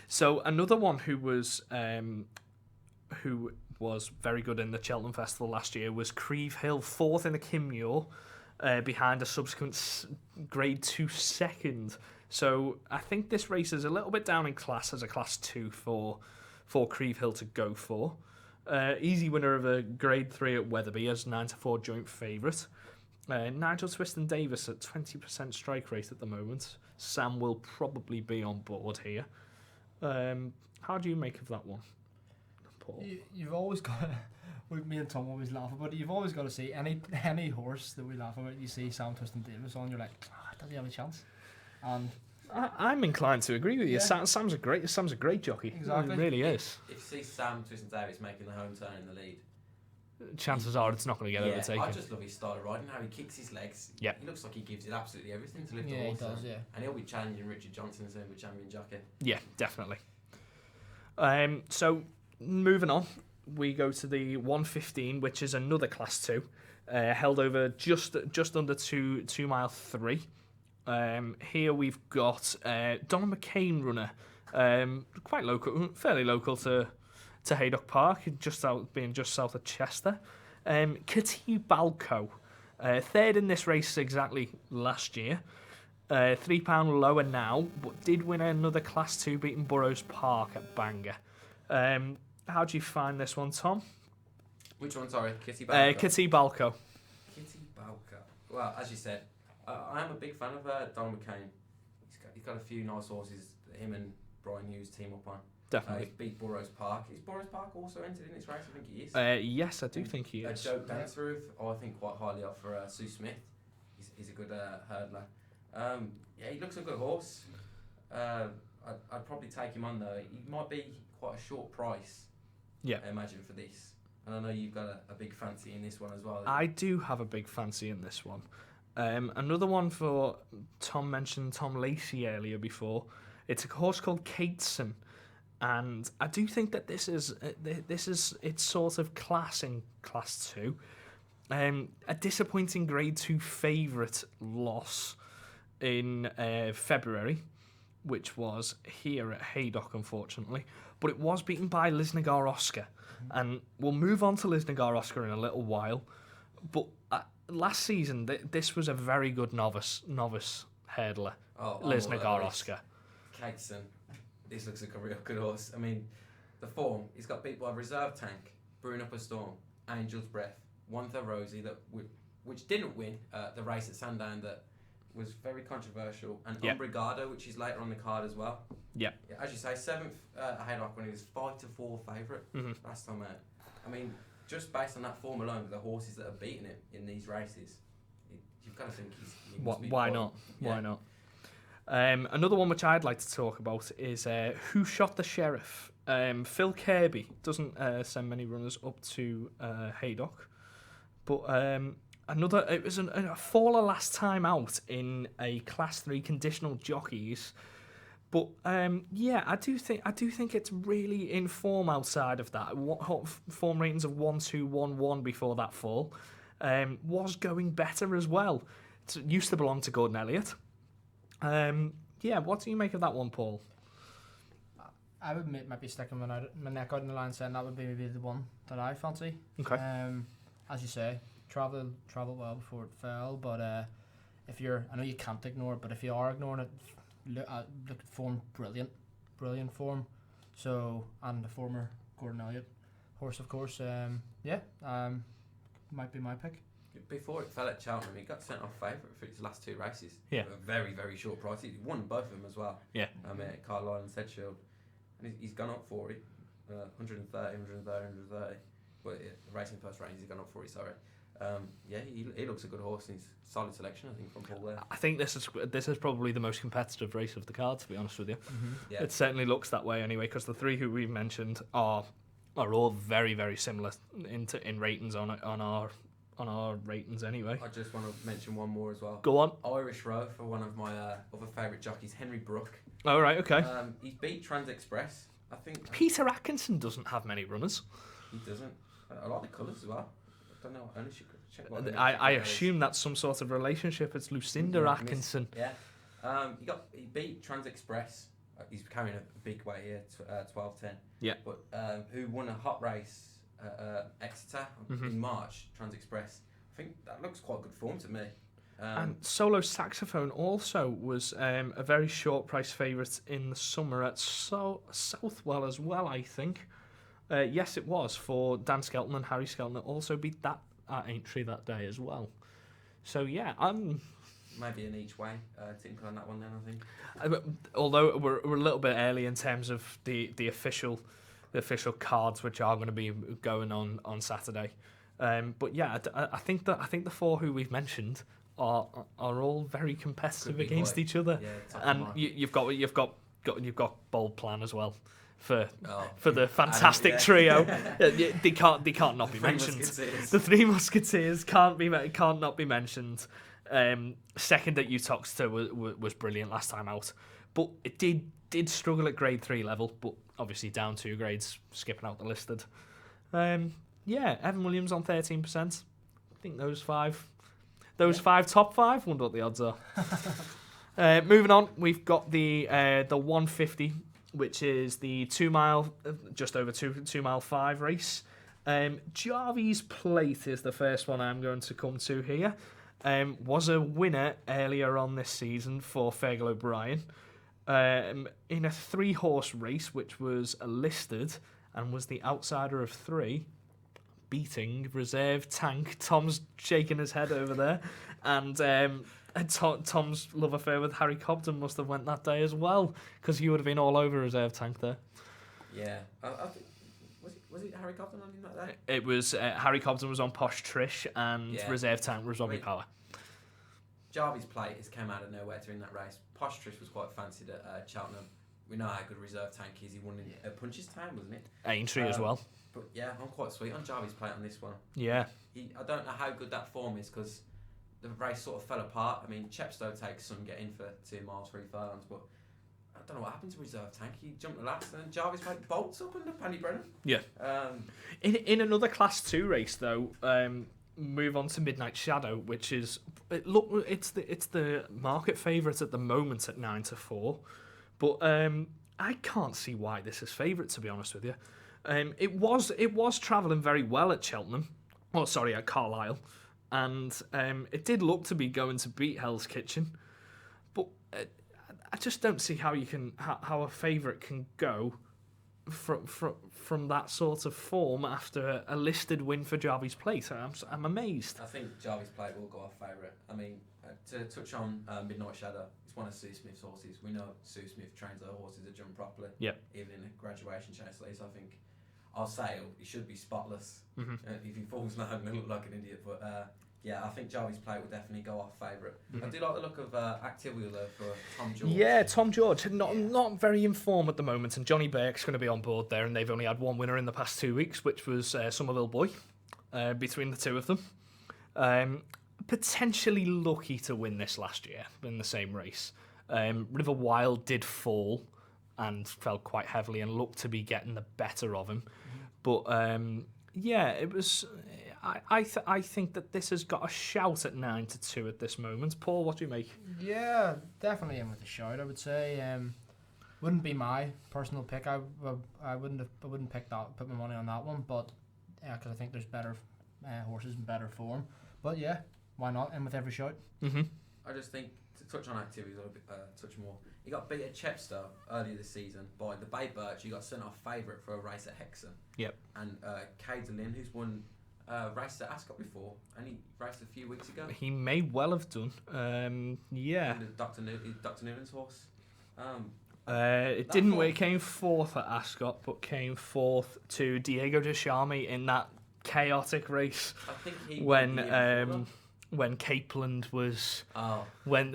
So another one who was very good in the Cheltenham Festival last year, was Creve Hill, 4th in the Kimure, behind a subsequent Grade 2 second. So I think this race is a little bit down in class as a Class 2 for Creve Hill to go for. Easy winner of a Grade 3 at Wetherby as 9-4 joint favourite. Nigel Twiston-Davis at 20% strike rate at the moment. Sam will probably be on board here. How do you make of that one, Paul? You've always got me and Tom always laugh about it. You've always got to see any horse that we laugh about. You see Sam Twiston-Davis on, you're like, does he have a chance? And I'm inclined to agree with you. Yeah. Sam's a great jockey. Exactly. He really is. If you see Sam Twiston-Davis making the home turn in the lead, Chances are it's not going to get overtaken. I just love his style of riding, how he kicks his legs. Yeah. He looks like he gives it absolutely everything to lift the yeah, he horse. does, yeah. And he'll be challenging Richard Johnson soon with champion jockey. Yeah, definitely. So moving on, we go to the 115, which is another Class 2, held over just under 2 mile 3. Here we've got Don McCain runner, quite local, fairly local to Haydock Park, just south of Chester. Kati Balco, third in this race exactly last year. £3 lower now, but did win another Class 2, beating Burrows Park at Bangor. How do you find this one, Tom? Which one, sorry? Kitty Balco? Kati Balco. Kitty Balco. Well, as you said, I am a big fan of Don McCain. He's got a few nice horses that him and Brian Hughes team up on. Definitely. He's beat Burrows Park. Is Burrows Park also entered in this race? I think he is. Yes, I do think he is. Joe Danceruth, I think quite highly of for Sue Smith. He's a good hurdler. Yeah, he looks a good horse. I'd probably take him on though. He might be quite a short price. Yeah. I imagine for this. And I know you've got a big fancy in this one as well. I do have a big fancy in this one. Another one for Tom mentioned Tom Lacey earlier before. It's a horse called Cateson, and I do think that this is its sort of class in Class 2. A disappointing Grade 2 favourite loss in February, which was here at Haydock, unfortunately, but it was beaten by Lisnagar Oscar, and we'll move on to Lisnagar Oscar in a little while. But last season, this was a very good novice hurdler, Lisnagar Oscar. Cateson, this looks like a real good horse. I mean, the form, he's got beat by Reserve Tank, Brewing Up a Storm, Angel's Breath, One Third Rosie, which didn't win the race at Sandown, that was very controversial, and Ombrigado, which is later on the card as well. Yeah, as you say, 7th Haydock when he was 5-4 favourite last time out. I mean, just based on that form alone, the horses that are beating it in these races, you've got to think he must be why quite, not? Yeah. Why not? Another one which I'd like to talk about is Who Shot the Sheriff? Phil Kirby doesn't send many runners up to Haydock, but it was a faller last time out in a Class 3 conditional jockeys. But I do think it's really in form outside of that. Form ratings of 1-2, 1-1 before that fall. Was going better as well. It used to belong to Gordon Elliott. What do you make of that one, Paul? I would maybe sticking my neck out in the line, saying that would be maybe the one that I fancy. Okay. As you say, travel well before it fell, but I know you can't ignore it, but if you are ignoring it, look at form, brilliant form. So, and the former Gordon Elliott horse, of course. Might be my pick. Before it fell at Cheltenham, he got sent off favourite for his last 2 races. Yeah. At a very, very short price. He won both of them as well. Yeah. Carlisle and Sedgefield. And he's gone up for it. 130. But the racing first range, he's gone up for it, sorry. He looks a good horse, and he's a solid selection, I think, from Paul there. I think this is probably the most competitive race of the card, to be honest with you. Mm-hmm. Yeah. It certainly looks that way anyway, because the 3 who we've mentioned are all very, very similar in ratings on our ratings anyway. I just want to mention one more as well. Go on. Irish Row for one of my other favourite jockeys, Henry Brook. All right, okay. He's beat Trans Express, I think. Peter Atkinson doesn't have many runners. He doesn't. I like the colours as well. I don't know. I only should check what I assume that's some sort of relationship. It's Lucinda Atkinson. He beat Trans Express. He's carrying a big weight here, 12-10. Yeah. But who won a hot race at Exeter in March, Trans Express. I think that looks quite good form to me. And Solo Saxophone also was a very short price favourite in the summer at Southwell as well, I think. Yes, it was for Dan Skelton and Harry Skelton that also beat that at Aintree that day as well. So yeah, maybe an each way tinkle on that one then, I think. Although we're a little bit early in terms of the official cards which are going to be going on Saturday. But yeah, I think the four who we've mentioned are all very competitive against each other, and you've got Bold Plan as well for the fantastic trio. They can't not be mentioned. The Three Musketeers can't not be mentioned. Second at Uttoxeter was brilliant last time out, but it did struggle at Grade 3 level, but obviously down 2 grades, skipping out the listed. Evan Williams on 13%. I think those five top five. Wonder what the odds are. Moving on, we've got the 150, which is the 2 mile, just over 2 mile 5 race. Jarvis Plate is the first one I'm going to come to here. Was a winner earlier on this season for Fergal O'Brien in a 3-horse race, which was listed and was the outsider of 3. Beating reserve tank. Tom's shaking his head over there, and Tom's love affair with Harry Cobden must have went that day as well, because he would have been all over reserve tank there. Yeah, I think, was it Harry Cobden on him that day? It was Harry Cobden was on Posh Trish, and reserve tank was Robbie Power. Jarvis Plate has came out of nowhere to win that race. Posh Trish was quite fancied at Cheltenham. We know how good reserve tank is. He won in Punch's time, wasn't it? Aintree as well. But yeah, I'm quite sweet on Jarvis Plate on this one. Yeah. I don't know how good that form is, because the race sort of fell apart. I mean, Chepstow takes some getting for 2 miles, 3 furlongs, but I don't know what happened to reserve tank. He jumped the last, and then Jarvis Plate bolts up under Paddy Brennan. Yeah. In another Class 2 race though, move on to Midnight Shadow, which is it's the market favourite at the moment at 9-4, but I can't see why this is favourite, to be honest with you. It was travelling very well at Cheltenham, at Carlisle, and it did look to be going to beat Hell's Kitchen, but I just don't see how how a favourite can go from that sort of form after a listed win for Jarvis Plate. I'm amazed. I think Jarvis Plate will go off favourite. I mean, to touch on Midnight Shadow, it's one of Sue Smith's horses. We know Sue Smith trains her horses to jump properly. Yep. Even in a graduation chase race, I think I'll say he should be spotless. Mm-hmm. If he falls now, he'll look like an idiot. But I think Jarvis Plate will definitely go off favourite. Mm-hmm. I do like the look of Activia though for Tom George. Yeah, Tom George, not very in form at the moment, and Johnny Burke's going to be on board there, and they've only had one winner in the past 2 weeks, which was Somerville Boy, between the two of them. Potentially lucky to win this last year in the same race. River Wild did fall and fell quite heavily and looked to be getting the better of him. But it was. I think that this has got a shout at 9-2 at this moment. Paul, what do you make? Yeah, definitely in with a shout. I would say wouldn't be my personal pick. I wouldn't pick that. Put my money on that one. But because I think there's better horses in better form. But yeah, why not? In with every shout. Mm-hmm. I just think to touch on activities a little bit, touch more. He got beat at Chepstow earlier this season by the Bay Birch. He got sent off favourite for a race at Hexham. Yep. And Cade Lynn, who's won raced at Ascot before, and he raced a few weeks ago. He may well have done. Yeah. Dr. Newland's horse. It didn't. It came fourth at Ascot, but came fourth to Diego de Charmy in that chaotic race. I think he when Capeland was went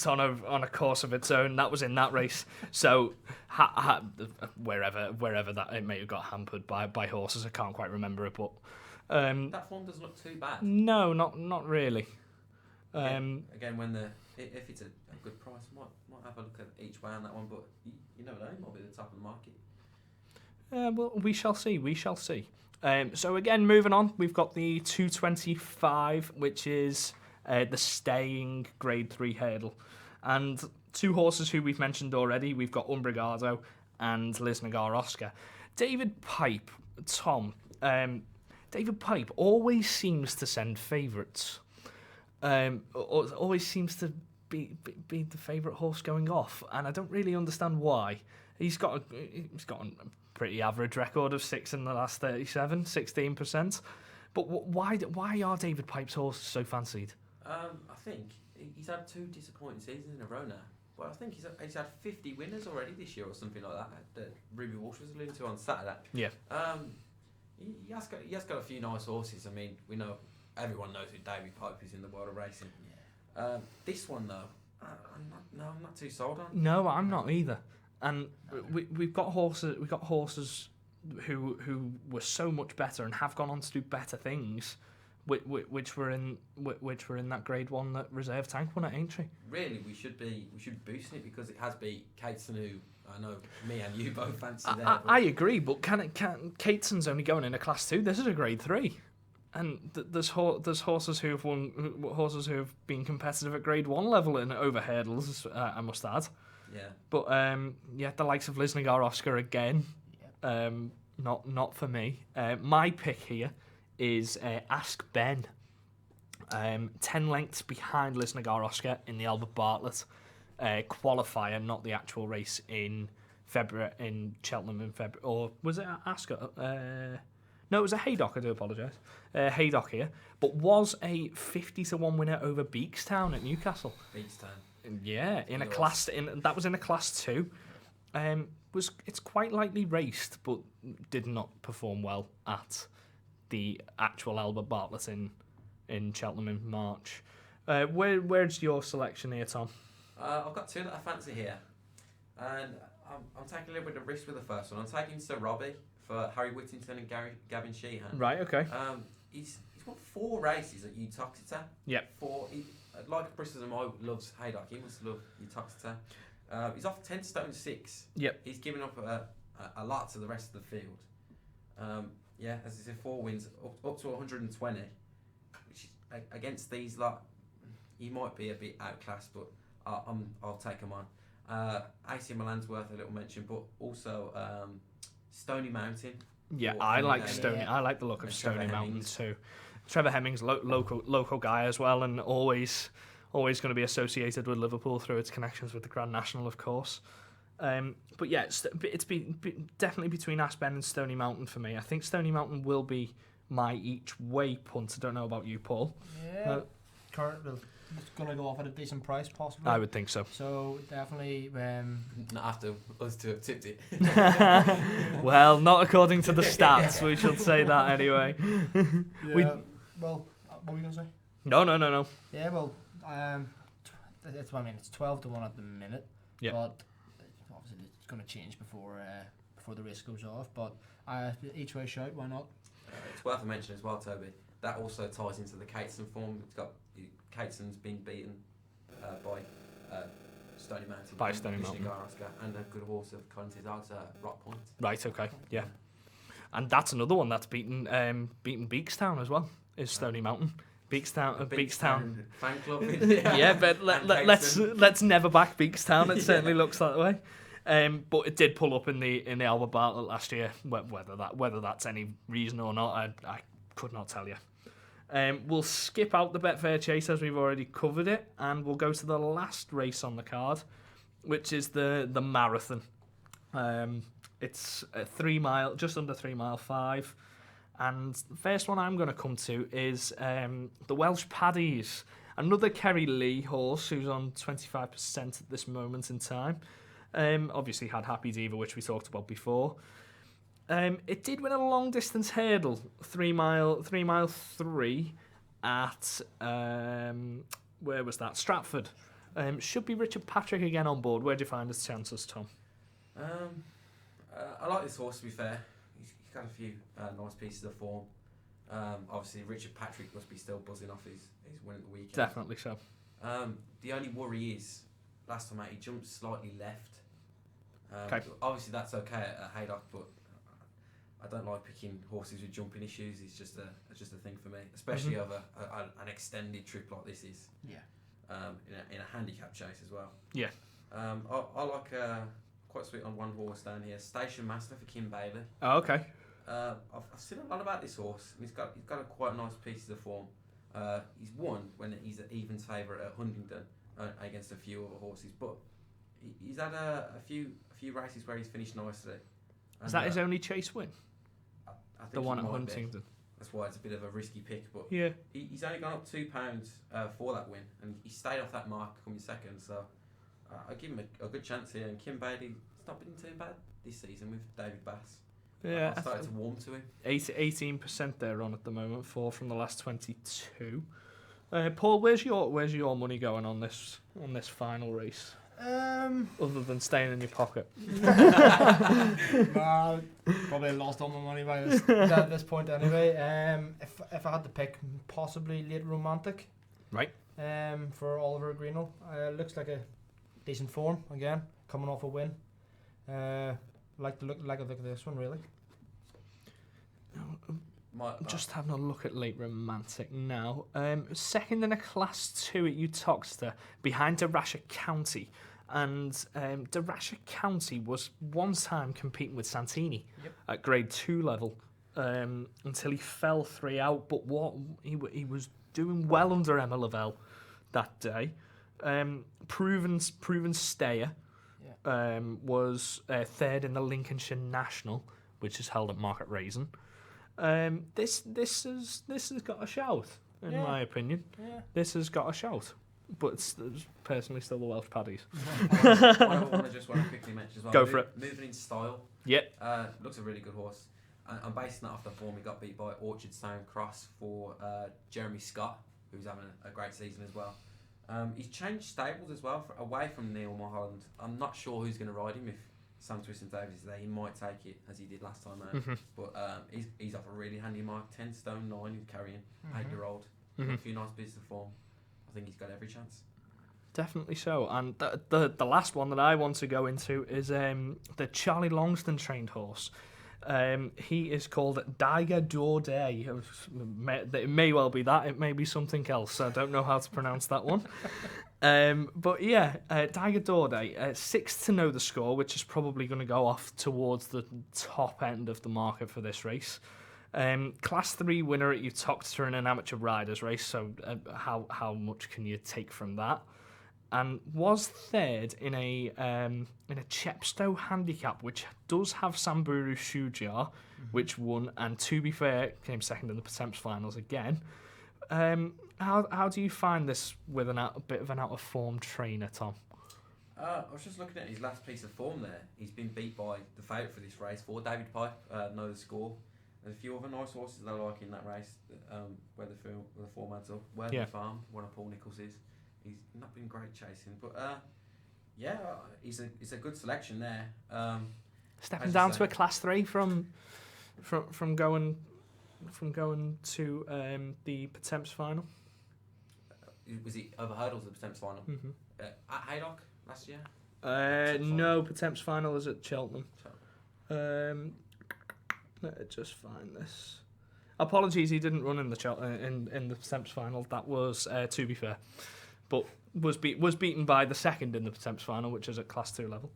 on a course of its own. That was in that race. So wherever that it may have got hampered by horses, I can't quite remember it, but that form doesn't look too bad. No, not really. Again, if it's a good price, might have a look at each way on that one, but you never know, it might be the top of the market. Well, we shall see. So again, moving on, we've got the 225, which is the staying Grade 3 hurdle. And two horses who we've mentioned already. We've got Umbrigado and Liz Nagar Oscar. David Pipe, Tom, David Pipe always seems to send favourites. Always seems to be the favourite horse going off, and I don't really understand why. He's got a pretty average record of 6 in the last 37, 16%. But why are David Pipe's horses so fancied? I think he's had 2 disappointing seasons in a row now. Well, I think he's had 50 winners already this year or something like that. That Ruby Walsh was alluding to on Saturday. Yeah. He has got a few nice horses. I mean, everyone knows who David Pipe is in the world of racing. Yeah. This one though, I'm not too sold on. No, I'm not either. And we've got horses who were so much better and have gone on to do better things, which were in that Grade 1 that Reserve Tank won at Aintree. Really, we should be boosting it because it has beat Cateson, who I know me and you both fancy there. I agree, but Cateson's only going in a Class 2. This is a Grade 3. And there's horses who have been competitive at Grade 1 level and over hurdles, I must add. Yeah. But the likes of Lisnagar Oscar again, not for me. My pick here is Ask Ben. 10 lengths behind Lisnagar Oscar in the Albert Bartlett qualifier, not the actual race in February in Cheltenham in February. Or was it Ascot? No, it was a Haydock. I do apologise. Haydock here, but was a 50-1 winner over Beakstown at Newcastle. Beakstown. Yeah, that was in a Class 2. It's quite lightly raced, but did not perform well at the actual Albert Bartlett in Cheltenham in March. Where's your selection here, Tom? I've got 2 that I fancy here, and I'm taking a little bit of risk with the first one. I'm taking Sir Robbie for Harry Whittington and Gavin Sheehan. Right, okay. He's won 4 races at Uttoxeter. Yep. 4. Like Bristol and I loves Haydock. He must love Uttoxeter. He's off 10 stone 6. Yep. He's given up a lot to the rest of the field. As I said, 4 wins, up to 120, which is, against these lot, he might be a bit outclassed, but I'll take him on. AC Milan's worth a little mention, but also Stony Mountain. Yeah, I like Stony. I like the look of Stony Mountain too. Trevor Hemmings, local guy as well, and always going to be associated with Liverpool through its connections with the Grand National, of course. But yeah, it's been definitely between Ask Ben and Stony Mountain for me. I think Stony Mountain will be my each way punt. I don't know about you, Paul. Yeah, it's going to go off at a decent price, possibly. I would think so. So definitely. Not after us to have tipped it. Well, not according to the stats. We should say that anyway. Well, what were you going to say? No. Yeah, well, it's 12-1 at the minute. Yeah. But obviously it's going to change before the race goes off. But each way shout, why not? It's worth a mention as well, Toby. That also ties into the Cateson form. Cateson's been beaten by Stony Mountain. By Stony Mountain. And a good horse of Collins Arts at Rock Point. Right, okay, yeah. And that's another one that's beaten Beakstown as well, is Stony Mountain. Beakstown fan club. Yeah, but let's never back Beakstown. It certainly looks that way. But it did pull up in the Albert Bartlett last year. Whether that's any reason or not, I could not tell you. We'll skip out the Betfair Chase as we've already covered it, and we'll go to the last race on the card, which is the marathon. It's a 3 mile, just under 3 mile 5. And the first one I'm going to come to is the Welsh Paddies. Another Kerry Lee horse who's on 25% at this moment in time. Obviously had Happy Diva, which we talked about before. It did win a long distance hurdle, 3 mile 3 at where was that? Stratford. Should be Richard Patrick again on board. Where do you find his chances, Tom? I like this horse, to be fair. He's got a few nice pieces of form. Obviously, Richard Patrick must be still buzzing off his win at the weekend. Definitely so. The only worry is, last time out, he jumped slightly left. Okay. Obviously, that's okay at Haydock, but I don't like picking horses with jumping issues. It's just a thing for me, especially over an extended trip like this is. Yeah. In a handicap chase as well. Yeah. I like quite sweet on one horse down here, Station Master for Kim Bailey. Oh, okay. I've seen a lot about this horse, and he's got quite nice pieces of form. He's won when he's an even favourite at Huntingdon against a few other horses, but he's had a few races where he's finished nicely. Is that his only chase win? I think The one at might be. Huntingdon. That's why it's a bit of a risky pick, but Yeah. he's only gone up £2 for that win, and he stayed off that mark coming second. So I give him a good chance here. And Kim Bailey, it's not been too bad this season with David Bass. Yeah, I started to warm to him. 18% they're on at the moment, 4 from the last 22. Paul, where's your money going on this final race? Other than staying in your pocket. Well, probably lost all my money by this point anyway. If I had to pick, possibly Late Romantic. Right. For Oliver Greenwell. Looks like a decent form again, coming off a win. Like the look of this one really. Just having a look at Late Romantic now. Second in a Class 2 at Utoxeter, behind Derasher County. And Derasher County was one time competing with Santini at Grade 2 level until he fell 3 out. But he was doing well under Emma Lavelle that day. Proven Stayer was third in the Lincolnshire National, which is held at Market Raisin. This has got a shout, in my opinion. Yeah. This has got a shout, but it's personally still the Welsh Paddies. I want to quickly mention as well. Go for it. Moving in style. Yep. Looks a really good horse. I'm basing that off the form he got beat by Orchardstone Cross for Jeremy Scott, who's having a great season as well. He's changed stables as well, away from Neil Mulholland. I'm not sure who's going to ride him. If Sam Twiston Davis is there, he might take it as he did last time out. Mm-hmm. But he's off a really handy mark, 10 stone 9 he's carrying, 8-year-old. Mm-hmm. A few nice bits of form. I think he's got every chance. Definitely so. And the last one that I want to go into is the Charlie Longston trained horse. He is called Daiga Dorday. It may well be that. It may be something else. I don't know how to pronounce that one. But yeah, Daiga Dorday, 6 to know the score, which is probably going to go off towards the top end of the market for this race. Class 3 winner at Utoxeter in an amateur riders race. So how much can you take from that? And was third in a Chepstow handicap, which does have Samburu Shujar, which won, and to be fair, came second in the Pertemps finals again. How do you find this with a bit of an out of form trainer, Tom? I was just looking at his last piece of form there. He's been beat by the favourite for this race, for David Pipe, know the score. There's a few other nice horses that I like in that race, where the form adds up. Worthy Farm, one of Paul Nichols's. He's not been great chasing, but he's a good selection there. Stepping down to a Class 3 from going to the Pertemps final. Was he over hurdles at the Pertemps final? Mm-hmm. At Haydock last year? No, Pertemps final is at Cheltenham. Let me just find this. Apologies, he didn't run in the Pertemps final. That was to be fair. But was beaten by the second in the Pertemps final, which is at Class 2 level.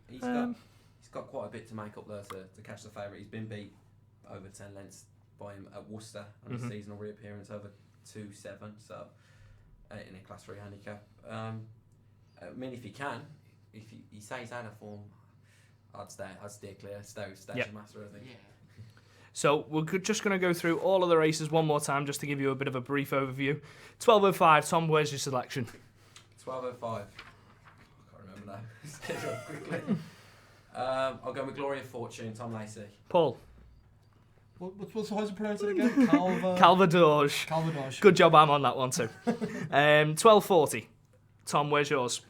He's got quite a bit to make up there to catch the favourite. He's been beat over 10 lengths by him at Worcester on his seasonal reappearance over 2-7, so in a Class 3 handicap. I mean, if he stays out of form, I'd steer clear. Station Master, I think. Yeah. So we're just going to go through all of the races one more time just to give you a bit of a brief overview. 12:05, Tom, where's your selection? 12:05. I can't remember now. Just get it up quickly. I'll go with Glory of Fortune, Tom Lacey. Paul. What's how to pronounce it again? Calvados. Calvados. Good job, I'm on that one too. 12:40. Tom, where's yours?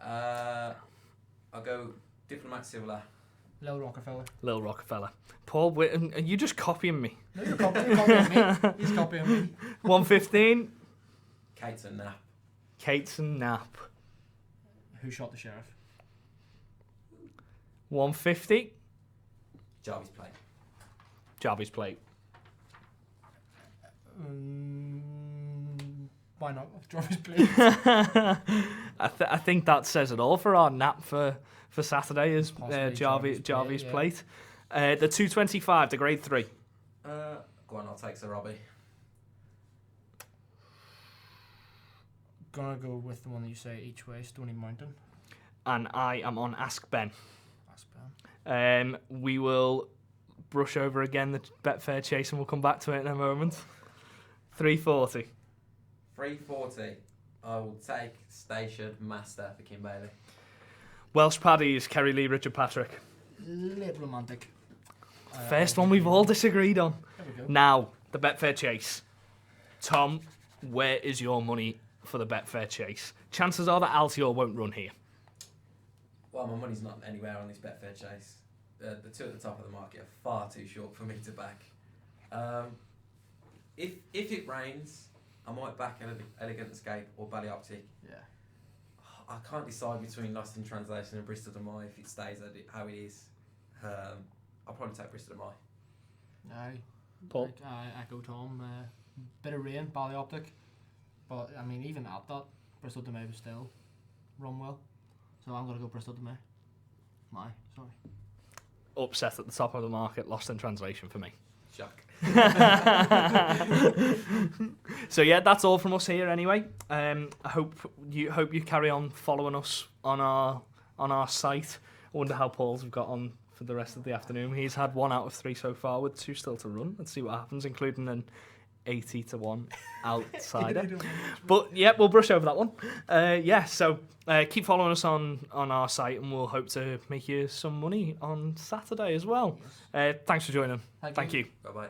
I'll go Diplomat Civila. Lil Rockefeller. Paul, are you just copying me? No, you're copying me. He's copying me. 1:15. Cates and Knapp. Who shot the sheriff? 1:50. Jarvis Plate. Why not? Jarvis Plate. I think that says it all for our nap for Saturday is Possibly Jarvis Plate. The 225, the grade 3. Go on, I'll take Sir Robbie. Gonna go with the one that you say each way, Stony Mountain. And I am on Ask Ben. Ask Ben. We will brush over again the Betfair chase and we'll come back to it in a moment. 340. 340. I will take Station Master for Kim Bailey. Welsh Paddies, Kerry Lee, Richard Patrick. Late romantic. First one we've all disagreed on. There we go. Now, the Betfair chase. Tom, where is your money for the Betfair chase? Chances are that Altior won't run here. Well, my money's not anywhere on this Betfair chase. The two at the top of the market are far too short for me to back. If it rains, I might back Elegant Escape or Ballyoptic. Yeah. I can't decide between Lost in Translation and Bristol de Mai if it stays how it is. I'll probably take Bristol de Mai. Aye. Paul? I echo Tom. Bit of rain, Ballyoptic. But, I mean, even at that, Bristol de Mai was still run well. So I'm going to go Bristol de Mai. Sorry. Upset at the top of the market, Lost in Translation for me. Shock. So yeah, that's all from us here anyway. I hope you carry on following us on our site. I wonder how Paul's have got on for the rest of the afternoon. He's had 1 out of 3 so far with 2 still to run. Let's see what happens, including an 80-1 outsider. But yeah, we'll brush over that one. So keep following us on our site and we'll hope to make you some money on Saturday as well. Thanks for joining. Thank you. you. Bye-bye.